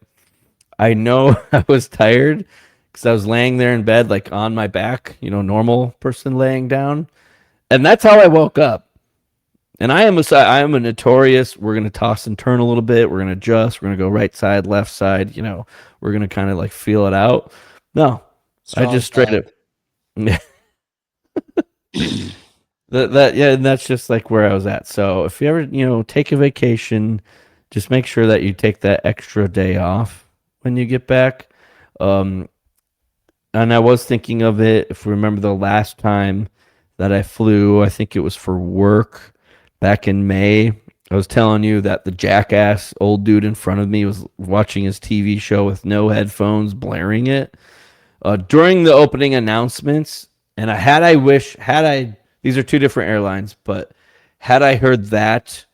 I know I was tired because I was laying there in bed, like on my back, normal person laying down. And that's how I woke up. And I am a notorious, we're going to toss and turn a little bit. We're going to adjust. We're going to go right side, left side. We're going to kind of like feel it out. No, I just straight up. And that's just like where I was at. So if you ever, take a vacation, just make sure that you take that extra day off when you get back. And I was thinking of it, if we remember the last time that I flew, I think it was for work back in May. I was telling you that the jackass old dude in front of me was watching his TV show with no headphones, blaring it. During the opening announcements, and these are 2 different airlines, but had I heard that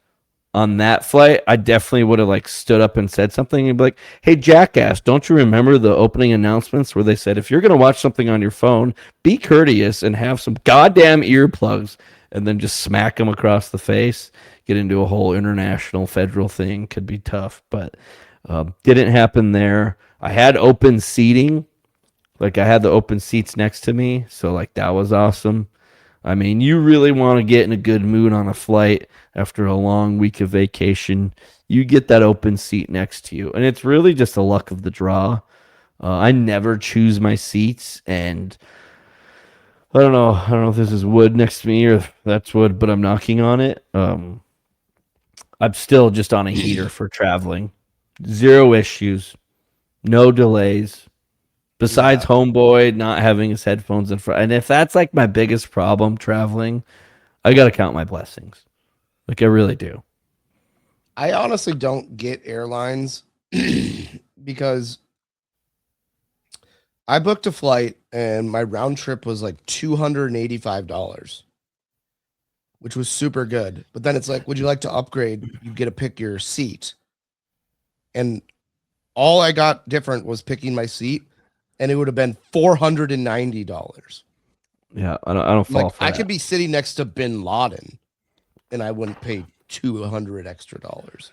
on that flight, I definitely would have like stood up and said something and be like, hey, jackass, don't you remember the opening announcements where they said, if you're going to watch something on your phone, be courteous and have some goddamn earplugs, and then just smack them across the face. Get into a whole international federal thing. Could be tough, but didn't happen there. I had open seating. Like I had the open seats next to me. So like that was awesome. I mean, you really want to get in a good mood on a flight after a long week of vacation. You get that open seat next to you. And it's really just the luck of the draw. I never choose my seats. And I don't know. I don't know if this is wood next to me or if that's wood, but I'm knocking on it. I'm still just on a heater for traveling. Zero issues, no delays. Besides Yeah. homeboy not having his headphones in front. And if that's like my biggest problem traveling, I got to count my blessings. Like I really do. I honestly don't get airlines because I booked a flight and my round trip was like $285, which was super good. But then it's like, would you like to upgrade? You get to pick your seat. And all I got different was picking my seat, and it would have been $490. Yeah, I don't fall Like for I that. could be sitting next to Bin Laden and I wouldn't pay 200 extra dollars.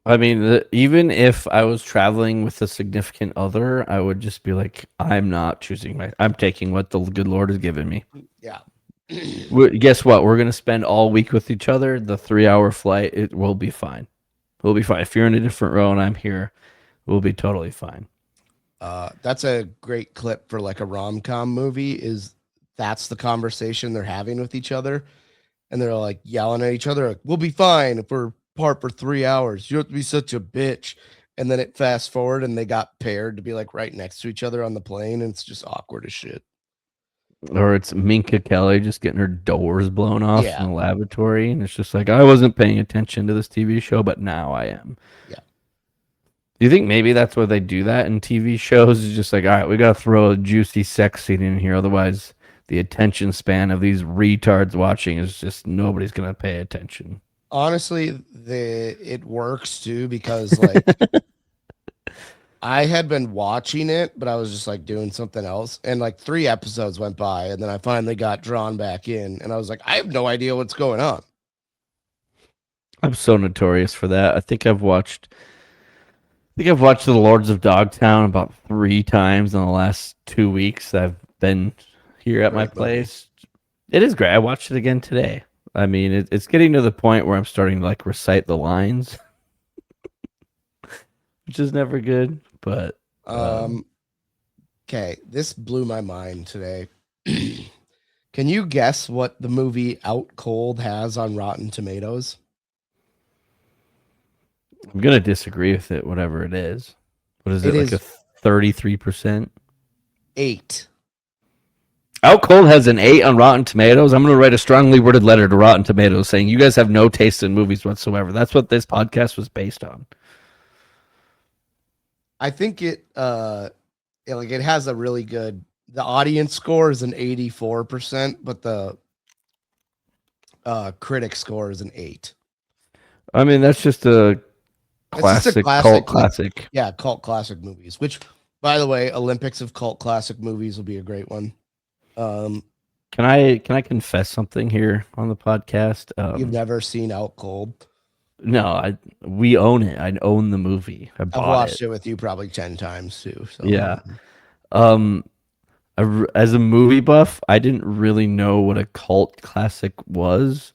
I mean, even if I was traveling with a significant other, I would just be like, I'm taking what the good Lord has given me. Yeah. Guess what? We're gonna spend all week with each other. The 3 hour flight, it will be fine. We'll be fine. If you're in a different row and I'm here, we'll be totally fine. That's a great clip for like a rom-com movie. Is that's the conversation they're having with each other, and they're like yelling at each other, like, "We'll be fine if we're apart for 3 hours. You have to be such a bitch." And then it fast forward, and they got paired to be like right next to each other on the plane, and it's just awkward as shit. Or it's Minka Kelly just getting her doors blown off Yeah. in the lavatory, and it's just like I wasn't paying attention to this TV show, but now I am. Yeah. Do you think maybe that's why they do that in TV shows? It's just like, all right, we gotta throw a juicy sex scene in here, otherwise the attention span of these retards watching is just nobody's gonna pay attention. Honestly, it works too because like I had been watching it, but I was just like doing something else. And like 3 episodes went by, and then I finally got drawn back in, and I was like, I have no idea what's going on. I'm so notorious for that. I think I've watched The Lords of Dogtown about 3 times in the last 2 weeks. I've been here at my Great movie. place. It is great. I watched it again today. I mean, it's getting to the point where I'm starting to like recite the lines, which is never good. But Okay, this blew my mind today. Can you guess what the movie Out Cold has on Rotten Tomatoes? I'm gonna disagree with it, whatever it is. What is it, It like is a 33%? 8. Out Cold has an 8 on Rotten Tomatoes. I'm gonna write a strongly worded letter to Rotten Tomatoes saying you guys have no taste in movies whatsoever. That's what this podcast was based on. I think it has a really good, the audience score is an 84%, but the critic score is an 8. I mean, that's just a It's just a classic, classic, cult like, classic. Yeah, cult classic movies, which, by the way, Olympics of cult classic movies will be a great one. Can I confess something here on the podcast? You've never seen Out Cold? No, we own it. I own the movie. I I've bought watched it. it with you probably 10 times too. So Yeah. As a movie buff, I didn't really know what a cult classic was.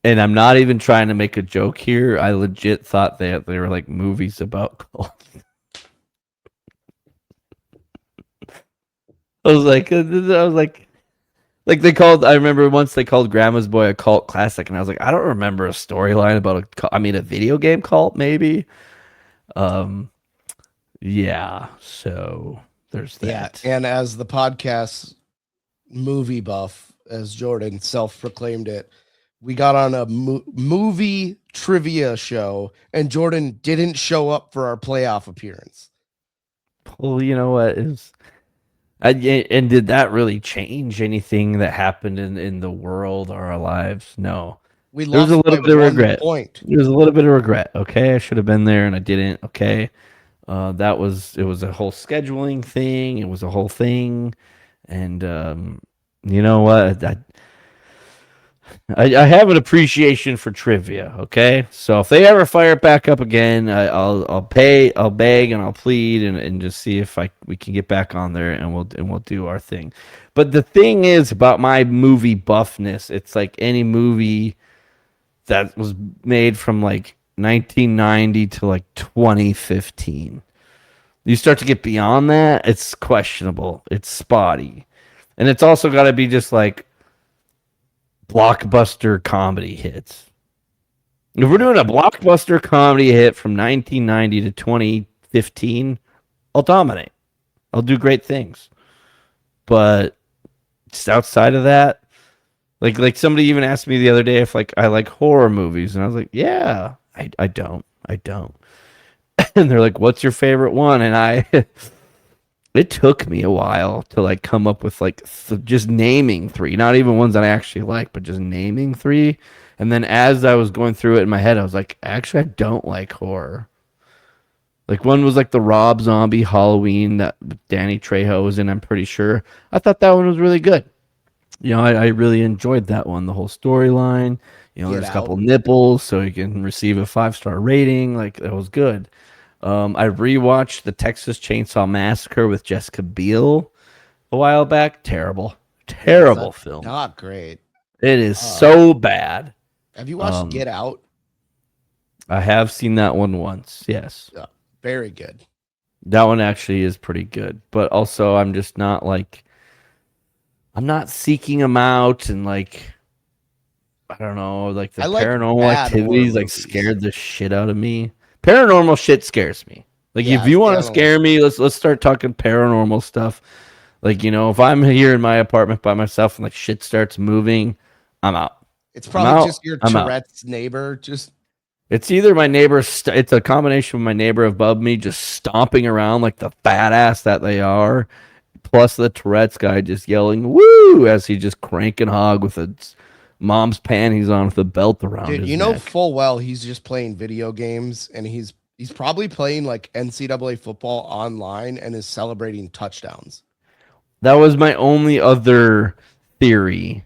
And I'm not even trying to make a joke here. I legit thought they were like movies about cults. I was like, they called. I remember once they called Grandma's Boy a cult classic, and I was like, I don't remember a storyline about a video game cult, maybe. Yeah. So there's that. Yeah, and as the podcast movie buff, as Jordan self-proclaimed it, we got on a movie trivia show, and Jordan didn't show up for our playoff appearance. Well, you know what is. And did that really change anything that happened in the world or our lives? No. We There was lost a little by bit of 1 regret. point. There was a little bit of regret. Okay, I should have been there and I didn't. Okay, it was a whole scheduling thing. It was a whole thing, and you know what? I have an appreciation for trivia. Okay, so if they ever fire it back up again, I'll beg, and I'll plead, and just see if we can get back on there, and we'll do our thing. But the thing is about my movie buffness, it's like any movie that was made from like 1990 to like 2015. You start to get beyond that, it's questionable. It's spotty. And it's also got to be just like blockbuster comedy hits. If we're doing a blockbuster comedy hit from 1990 to 2015, I'll dominate. I'll do great things. But just outside of that, like somebody even asked me the other day if like I like horror movies, and I was like, yeah, I don't. And they're like, what's your favorite one? And it took me a while to like come up with like just naming three, not even ones that I actually like, but just naming three. And then as I was going through it in my head, I was like, actually, I don't like horror. Like one was like the Rob Zombie Halloween that Danny Trejo was in, I'm pretty sure. I thought that one was really good. You know, I really enjoyed that one, the whole storyline. You know, Get there's a Out. couple nipples, so you can receive a 5-star rating. Like, that was good. I rewatched the Texas Chainsaw Massacre with Jessica Biel a while back. Terrible film. Not great. It is so bad. Have you watched Get Out? I have seen that one once. Yes. Yeah, very good. That one actually is pretty good. But also, I'm just not like, I'm not seeking them out and like, I don't know, like the I like paranormal bad activities horror like movies. scared the shit out of me. Paranormal shit scares me. Like Yeah, if you want to definitely. scare me, let's start talking paranormal stuff. Like, you know, if I'm here in my apartment by myself and like shit starts moving, I'm out. It's I'm probably out. just your I'm out. Tourette's neighbor. Just It's either my neighbor, it's a combination of my neighbor above me just stomping around like the fat ass that they are, plus the Tourette's guy just yelling "woo" as he just cranking hog with his mom's panties on with a belt around dude, his you know neck. full well he's just playing video games, and he's probably playing like NCAA football online and is celebrating touchdowns. That was my only other theory.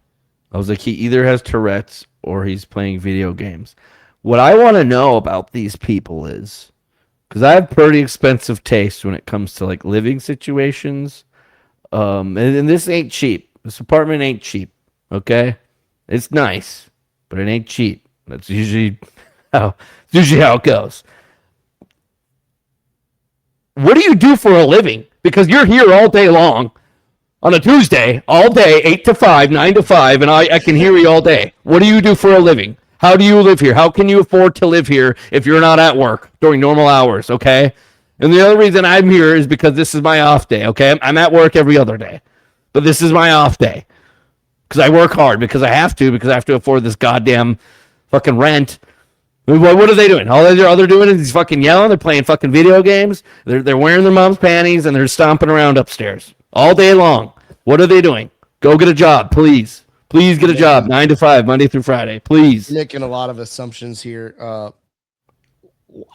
I was like, he either has Tourette's or he's playing video games. What I want to know about these people is, because I have pretty expensive taste when it comes to like living situations. And this ain't cheap. This apartment ain't cheap. Okay, it's nice, but it ain't cheap. That's usually how it goes. What do you do for a living? Because you're here all day long on a Tuesday, all day, 8 to 5, 9 to 5, and I can hear you all day. What do you do for a living? How do you live here? How can you afford to live here if you're not at work during normal hours, okay? And the other reason I'm here is because this is my off day, okay? I'm at work every other day, but this is my off day because I work hard, because I have to afford this goddamn fucking rent. What are they doing? All they're doing is fucking yelling. They're playing fucking video games. They're wearing their mom's panties and they're stomping around upstairs all day long. What are they doing? Go get a job, please. Please get a job, 9 to 5, Monday through Friday, please. Making a lot of assumptions here.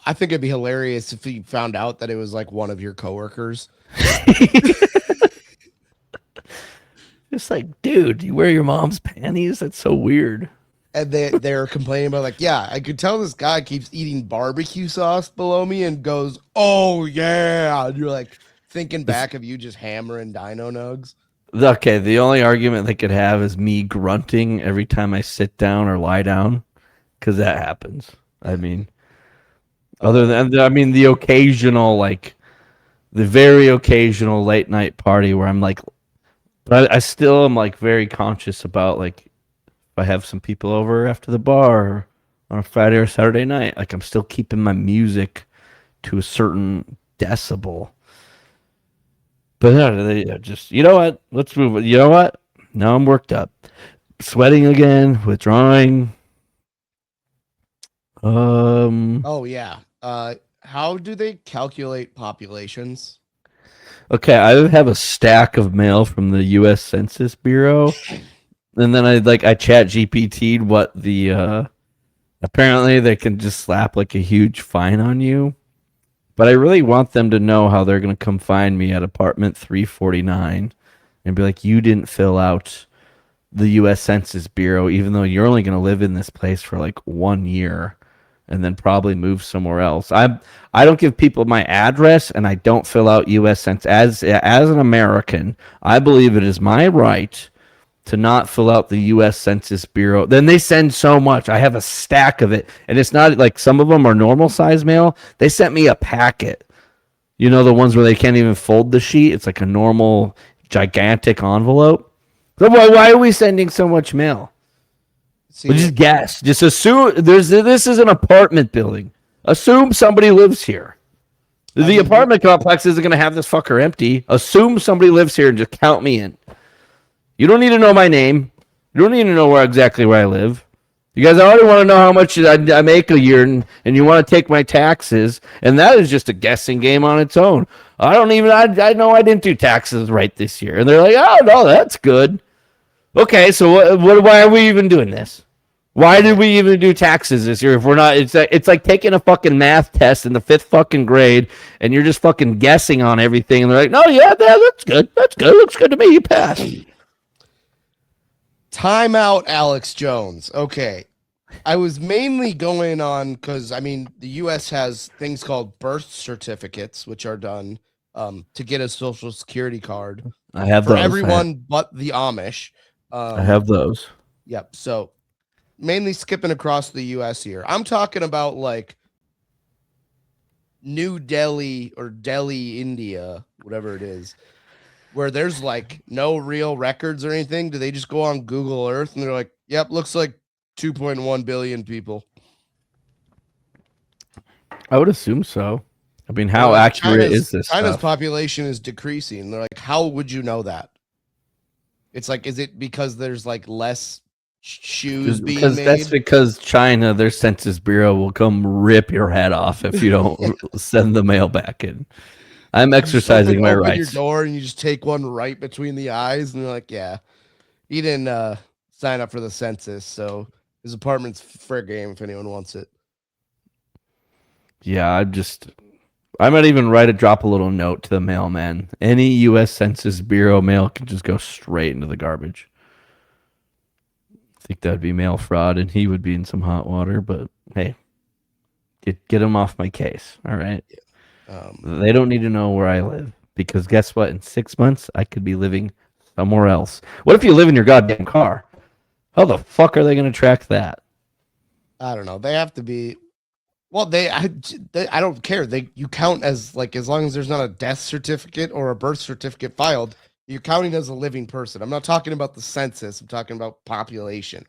I think it'd be hilarious if you found out that it was like one of your coworkers. It's like, dude, you wear your mom's panties? That's so weird. And they're complaining about like, yeah, I could tell this guy keeps eating barbecue sauce below me and goes, oh yeah. And you're like thinking back of you just hammering dino nugs. Okay, the only argument they could have is me grunting every time I sit down or lie down, because that happens. I mean, the occasional, like, the very occasional late night party where I'm like, but I still am like very conscious about like, if I have some people over after the bar on a Friday or Saturday night, like I'm still keeping my music to a certain decibel. But they just, you know what? Let's move it. You know what? Now I'm worked up. Sweating again, withdrawing. Oh yeah. How do they calculate populations? Okay, I have a stack of mail from the U.S. Census Bureau, and then I chat GPT'd what the apparently they can just slap like a huge fine on you. But I really want them to know how they're going to come find me at apartment 349 and be like, you didn't fill out the U.S. Census Bureau, even though you're only going to live in this place for like 1 year and then probably move somewhere else. I don't give people my address, and I don't fill out U.S. Census. As an American, I believe it is my right to not fill out the U.S. Census Bureau. Then they send so much. I have a stack of it, and it's not like some of them are normal size mail. They sent me a packet. You know, the ones where they can't even fold the sheet. It's like a normal gigantic envelope. So why are we sending so much mail? See, Well, just guess. Just assume this is an apartment building. Assume somebody lives here. The mean, apartment complex isn't going to have this fucker empty. Assume somebody lives here and just count me in. You don't need to know my name. You don't need to know exactly where I live. You guys already want to know how much I make a year, and you want to take my taxes, and that is just a guessing game on its own. I know I didn't do taxes right this year. And they're like, oh, no, that's good. Okay, so why are we even doing this? Why did we even do taxes this year if we're not? It's like taking a fucking math test in the 5th fucking grade, and you're just fucking guessing on everything. And they're like, no, yeah, that's good. That's good. Looks good to me. You passed. Time out, Alex Jones. Okay. I was mainly going on because, I mean, the U.S. has things called birth certificates, which are done to get a social security card. I have for those. everyone but the Amish. I have those. Yep. So mainly skipping across the U.S. here. I'm talking about like New Delhi or Delhi, India, whatever it is, where there's like no real records or anything. Do they just go on Google Earth and they're like, yep, looks like 2.1 billion people? I would assume so. I mean, how accurate is this China's stuff? population is decreasing. They're like, how would you know that? It's like, is it because there's like less shoes being made? That's because China, their Census Bureau will come rip your head off if you don't send the mail back in. I'm exercising my open rights. your door and you just take one right between the eyes, and they're like, yeah, he didn't sign up for the census, so his apartment's fair game if anyone wants it. Yeah, I might even drop a little note to the mailman. Any U.S. Census Bureau mail can just go straight into the garbage. I think that'd be mail fraud, and he would be in some hot water. But hey, get him off my case. All right. They don't need to know where I live, because guess what? In 6 months, I could be living somewhere else. What if you live in your goddamn car? How the fuck are they going to track that? I don't know. They have to be. Well, I don't care. You count as like, as long as there's not a death certificate or a birth certificate filed, you're counting as a living person. I'm not talking about the census. I'm talking about population.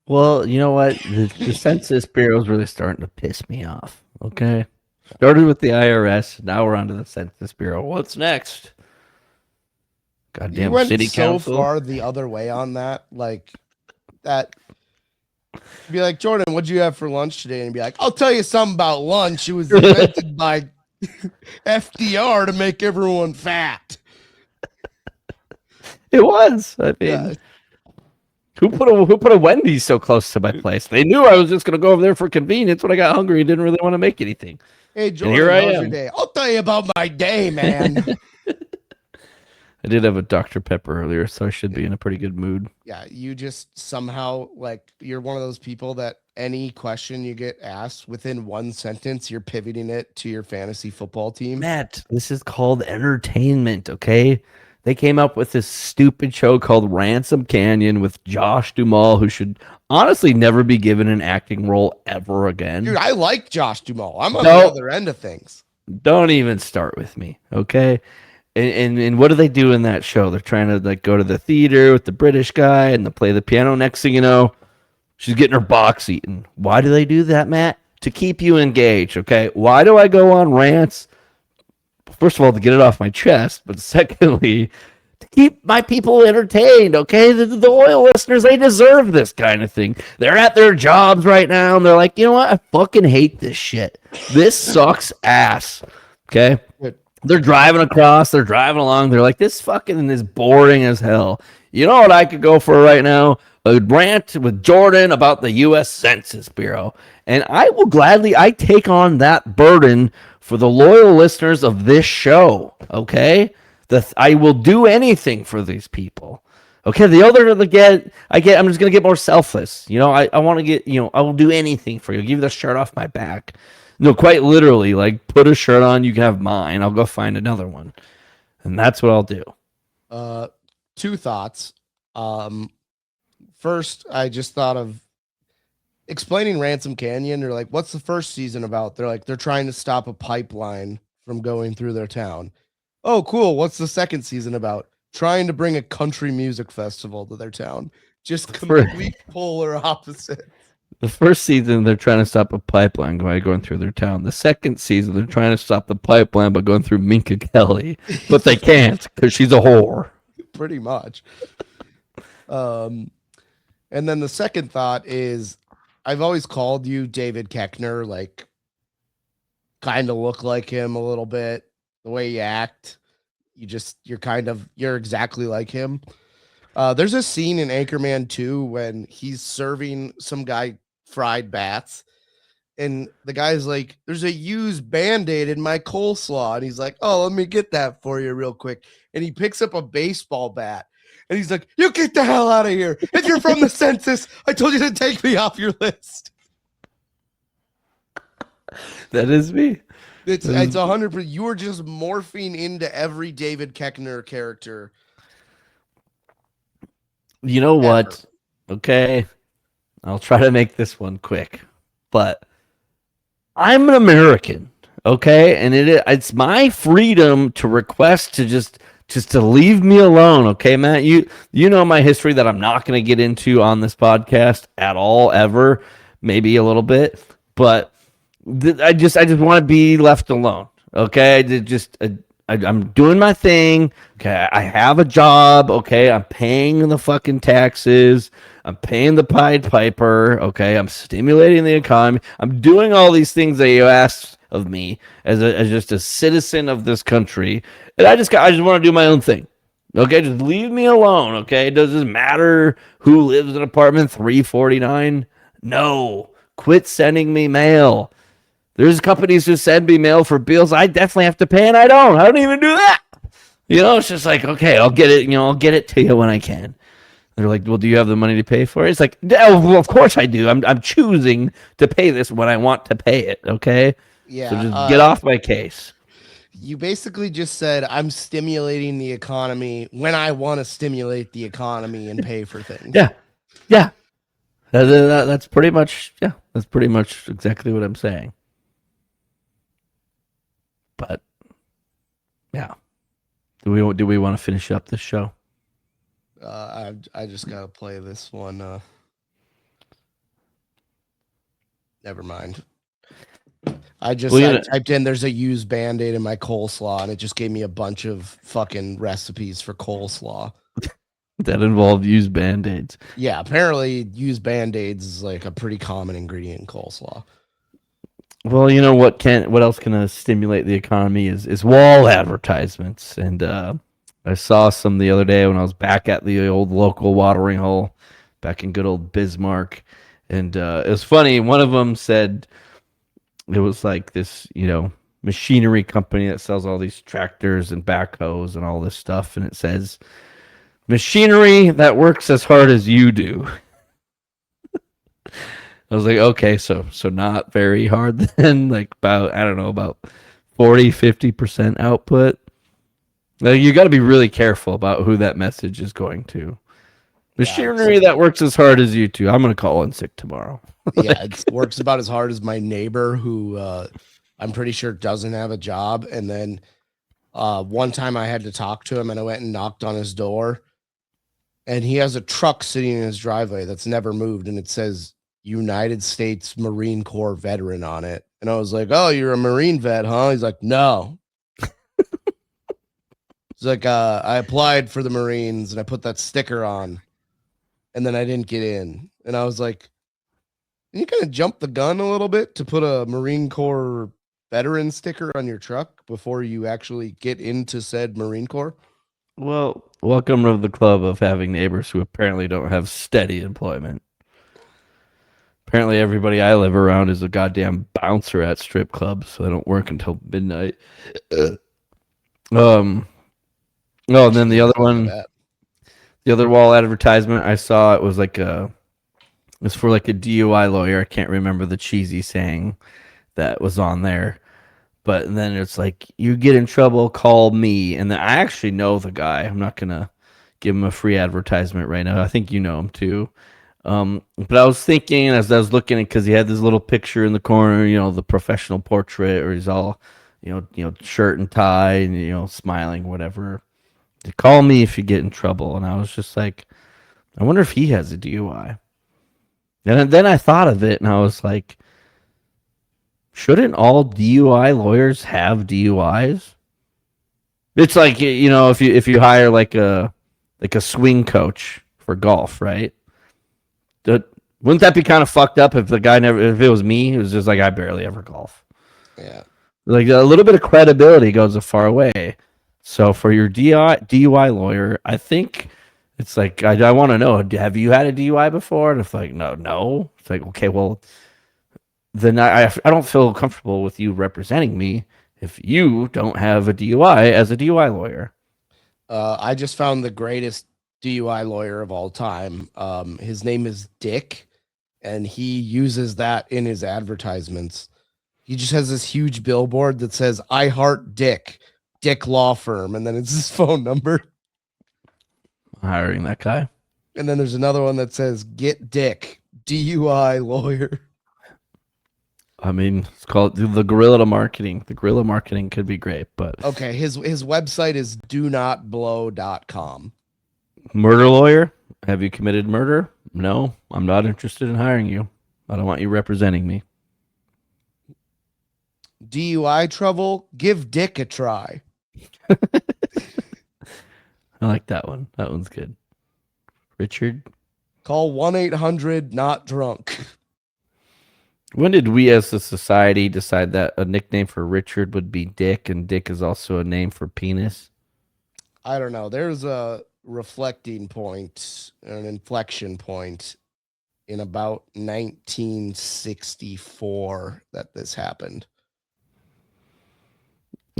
Well, you know what? The Census Bureau is really starting to piss me off. Okay. Started with the IRS. Now we're on to the Census Bureau. What's next? Goddamn You went city so council. far the other way on that. Like that. Be like, Jordan, what'd you have for lunch today? And be like, I'll tell you something about lunch. It was invented by FDR to make everyone fat. It was. I mean, Yeah. who put a Wendy's so close to my place? They knew I was just gonna go over there for convenience when I got hungry and didn't really want to make anything. Hey, Jordan, here I how's your am. day? I'll tell you about my day, man. I did have a Dr. Pepper earlier, so I should be in a pretty good mood. Yeah, you just somehow, like, you're one of those people that any question you get asked within one sentence, you're pivoting it to your fantasy football team. Matt, this is called entertainment, okay? They came up with this stupid show called Ransom Canyon with Josh Duhamel, who should honestly never be given an acting role ever again. Dude, I like Josh Duhamel. I'm on No. the other end of things. Don't even start with me, okay? And what do they do in that show? They're trying to like go to the theater with the British guy and they play the piano. Next thing you know, she's getting her box eaten. Why do they do that, Matt? To keep you engaged, okay? Why do I go on rants? First of all, to get it off my chest, but secondly, to keep my people entertained, okay? The loyal listeners, they deserve this kind of thing. They're at their jobs right now, and they're like, you know what? I fucking hate this shit. This sucks ass, okay? They're driving across, they're driving along, they're like, this fucking is boring as hell. You know what I could go for right now? A rant with Jordan about the U.S. Census Bureau. And I will gladly, I take on that burden for the loyal listeners of this show, okay? I will do anything for these people. Okay, the older I'm just gonna get more selfless. You know, I want to get, you know, I will do anything for you. Give you the shirt off my back. No, quite literally, like put a shirt on, you can have mine. I'll go find another one. And that's what I'll do. Two thoughts. First, I just thought of explaining Ransom Canyon. They're like, what's the first season about? They're like, they're trying to stop a pipeline from going through their town. Oh, cool. What's the second season about? trying to bring a country music festival to their town. Just For- complete polar opposite. The first season, they're trying to stop a pipeline by going through their town. The second season, they're trying to stop the pipeline by going through Minka Kelly, but they can't because she's a whore. Pretty much. And then the second thought is, I've always called you David Koechner, like kind of look like him a little bit, the way you act. You're exactly like him. There's a scene in Anchorman 2 when he's serving some guy fried bats, and the guy's like, there's a used Band-Aid in my coleslaw, and he's like, oh, let me get that for you real quick. And he picks up a baseball bat, and he's like, you get the hell out of here. If you're from the census, I told you to take me off your list. That is me. It's 100%. You are just morphing into every David Koechner character. You know what? Okay. I'll try to make this one quick. But I'm an American, okay? And it's my freedom to request to just to leave me alone, okay, Matt? You know my history that I'm not going to get into on this podcast at all, ever. Maybe a little bit. But I just want to be left alone, okay? I'm doing my thing. Okay, I have a job. Okay, I'm paying the fucking taxes. I'm paying the Pied Piper. Okay, I'm stimulating the economy. I'm doing all these things that you asked of me as just a citizen of this country, and I just want to do my own thing. Okay, just leave me alone. Okay, does it matter who lives in apartment 349? No, quit sending me mail. There's companies who send me mail for bills I definitely have to pay, and I don't even do that. You know, it's just like, okay, I'll get it. I'll get it to you when I can. They're like, well, do you have the money to pay for it? It's like, oh, well, of course I do. I'm choosing to pay this when I want to pay it. Okay. Yeah. So just get off my case. You basically just said I'm stimulating the economy when I want to stimulate the economy and pay for things. Yeah. That's pretty much. Yeah, that's pretty much exactly what I'm saying. But yeah, do we want to finish up this show? I just gotta play this one. Never mind. I typed in there's a used Band-Aid in my coleslaw, and it just gave me a bunch of fucking recipes for coleslaw that involved used Band-Aids. Yeah, apparently used Band-Aids is like a pretty common ingredient in coleslaw. Well, you know what else can stimulate the economy is wall advertisements. And I saw some the other day when I was back at the old local watering hole back in good old Bismarck. And it was funny. One of them said it was like this, machinery company that sells all these tractors and backhoes and all this stuff. And it says, machinery that works as hard as you do. I was like, okay, so not very hard then, like about 40, 50% output. Like, you got to be really careful about who that message is going to. Machinery that works as hard as you do. I'm going to call in sick tomorrow. Yeah, it works about as hard as my neighbor who I'm pretty sure doesn't have a job. And then one time I had to talk to him and I went and knocked on his door. And he has a truck sitting in his driveway that's never moved. And it says United States Marine Corps veteran on it. And I was like, oh, you're a Marine vet, huh? He's like, no. It's like, I applied for the Marines and I put that sticker on and then I didn't get in. And I was like, you kind of jumped the gun a little bit to put a Marine Corps veteran sticker on your truck before you actually get into said Marine Corps. Well, welcome to the club of having neighbors who apparently don't have steady employment. Apparently everybody I live around is a goddamn bouncer at strip clubs, so they don't work until midnight. Oh, and then the other one, the other wall advertisement I saw, it was like it was for like a DUI lawyer. I can't remember the cheesy saying that was on there. But then it's like, you get in trouble, call me. And then I actually know the guy. I'm not going to give him a free advertisement right now. I think you know him too. But I was thinking as I was looking at, because he had this little picture in the corner, the professional portrait, or he's all, shirt and tie and, smiling, whatever. call me if you get in trouble. And I was just like, I wonder if he has a DUI. And then I thought of it, and I was like, shouldn't all DUI lawyers have DUIs? It's like, if you hire like a swing coach for golf, right? Wouldn't that be kind of fucked up if if it was me, it was just like I barely ever golf. Yeah. Like a little bit of credibility goes a far way. So for your DUI lawyer, I think it's like I want to know, have you had a DUI before? And it's like no. It's like, okay, well then I don't feel comfortable with you representing me if you don't have a DUI as a DUI lawyer. I just found the greatest DUI lawyer of all time. His name is Dick, and he uses that in his advertisements. He just has this huge billboard that says, "I heart Dick, Dick Law Firm," and then it's his phone number. Hiring that guy. And then there's another one that says, "Get Dick, DUI lawyer." I mean, it's called the guerrilla marketing. The guerrilla marketing could be great, but Okay, his website is donotblow.com. murder lawyer? Have you committed murder? No, I'm not interested in hiring you. I don't want you representing me. DUI trouble? Give Dick a try. I like that one. That one's good. Richard? Call 1-800-NOT-DRUNK. When did we as a society decide that a nickname for Richard would be Dick, and Dick is also a name for penis? I don't know. There's a reflecting point, an inflection point in about 1964 that this happened.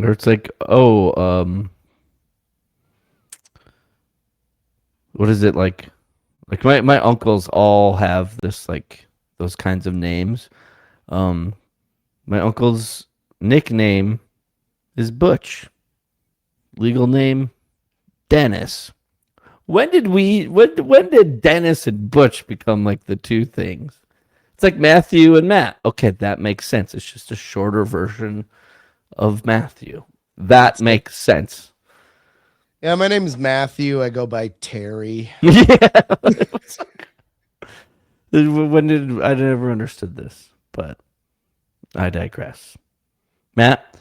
Or it's like, what is it like? Like my uncles all have this like those kinds of names. My uncle's nickname is Butch. Legal name Dennis. When did Dennis and Butch become like the two things? It's like Matthew and Matt. Okay, that makes sense. It's just a shorter version of Matthew. That makes sense. Yeah, my name is Matthew. I go by Terry. Yeah. I never understood this, but I digress. Matt,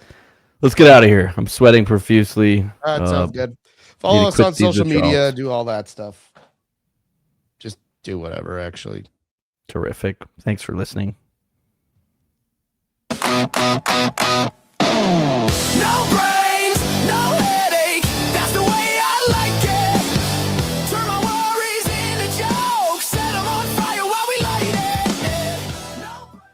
let's get out of here. I'm sweating profusely. All right, sounds good. Follow us on social media. Do all that stuff. Just do whatever, actually. Terrific. Thanks for listening. No break.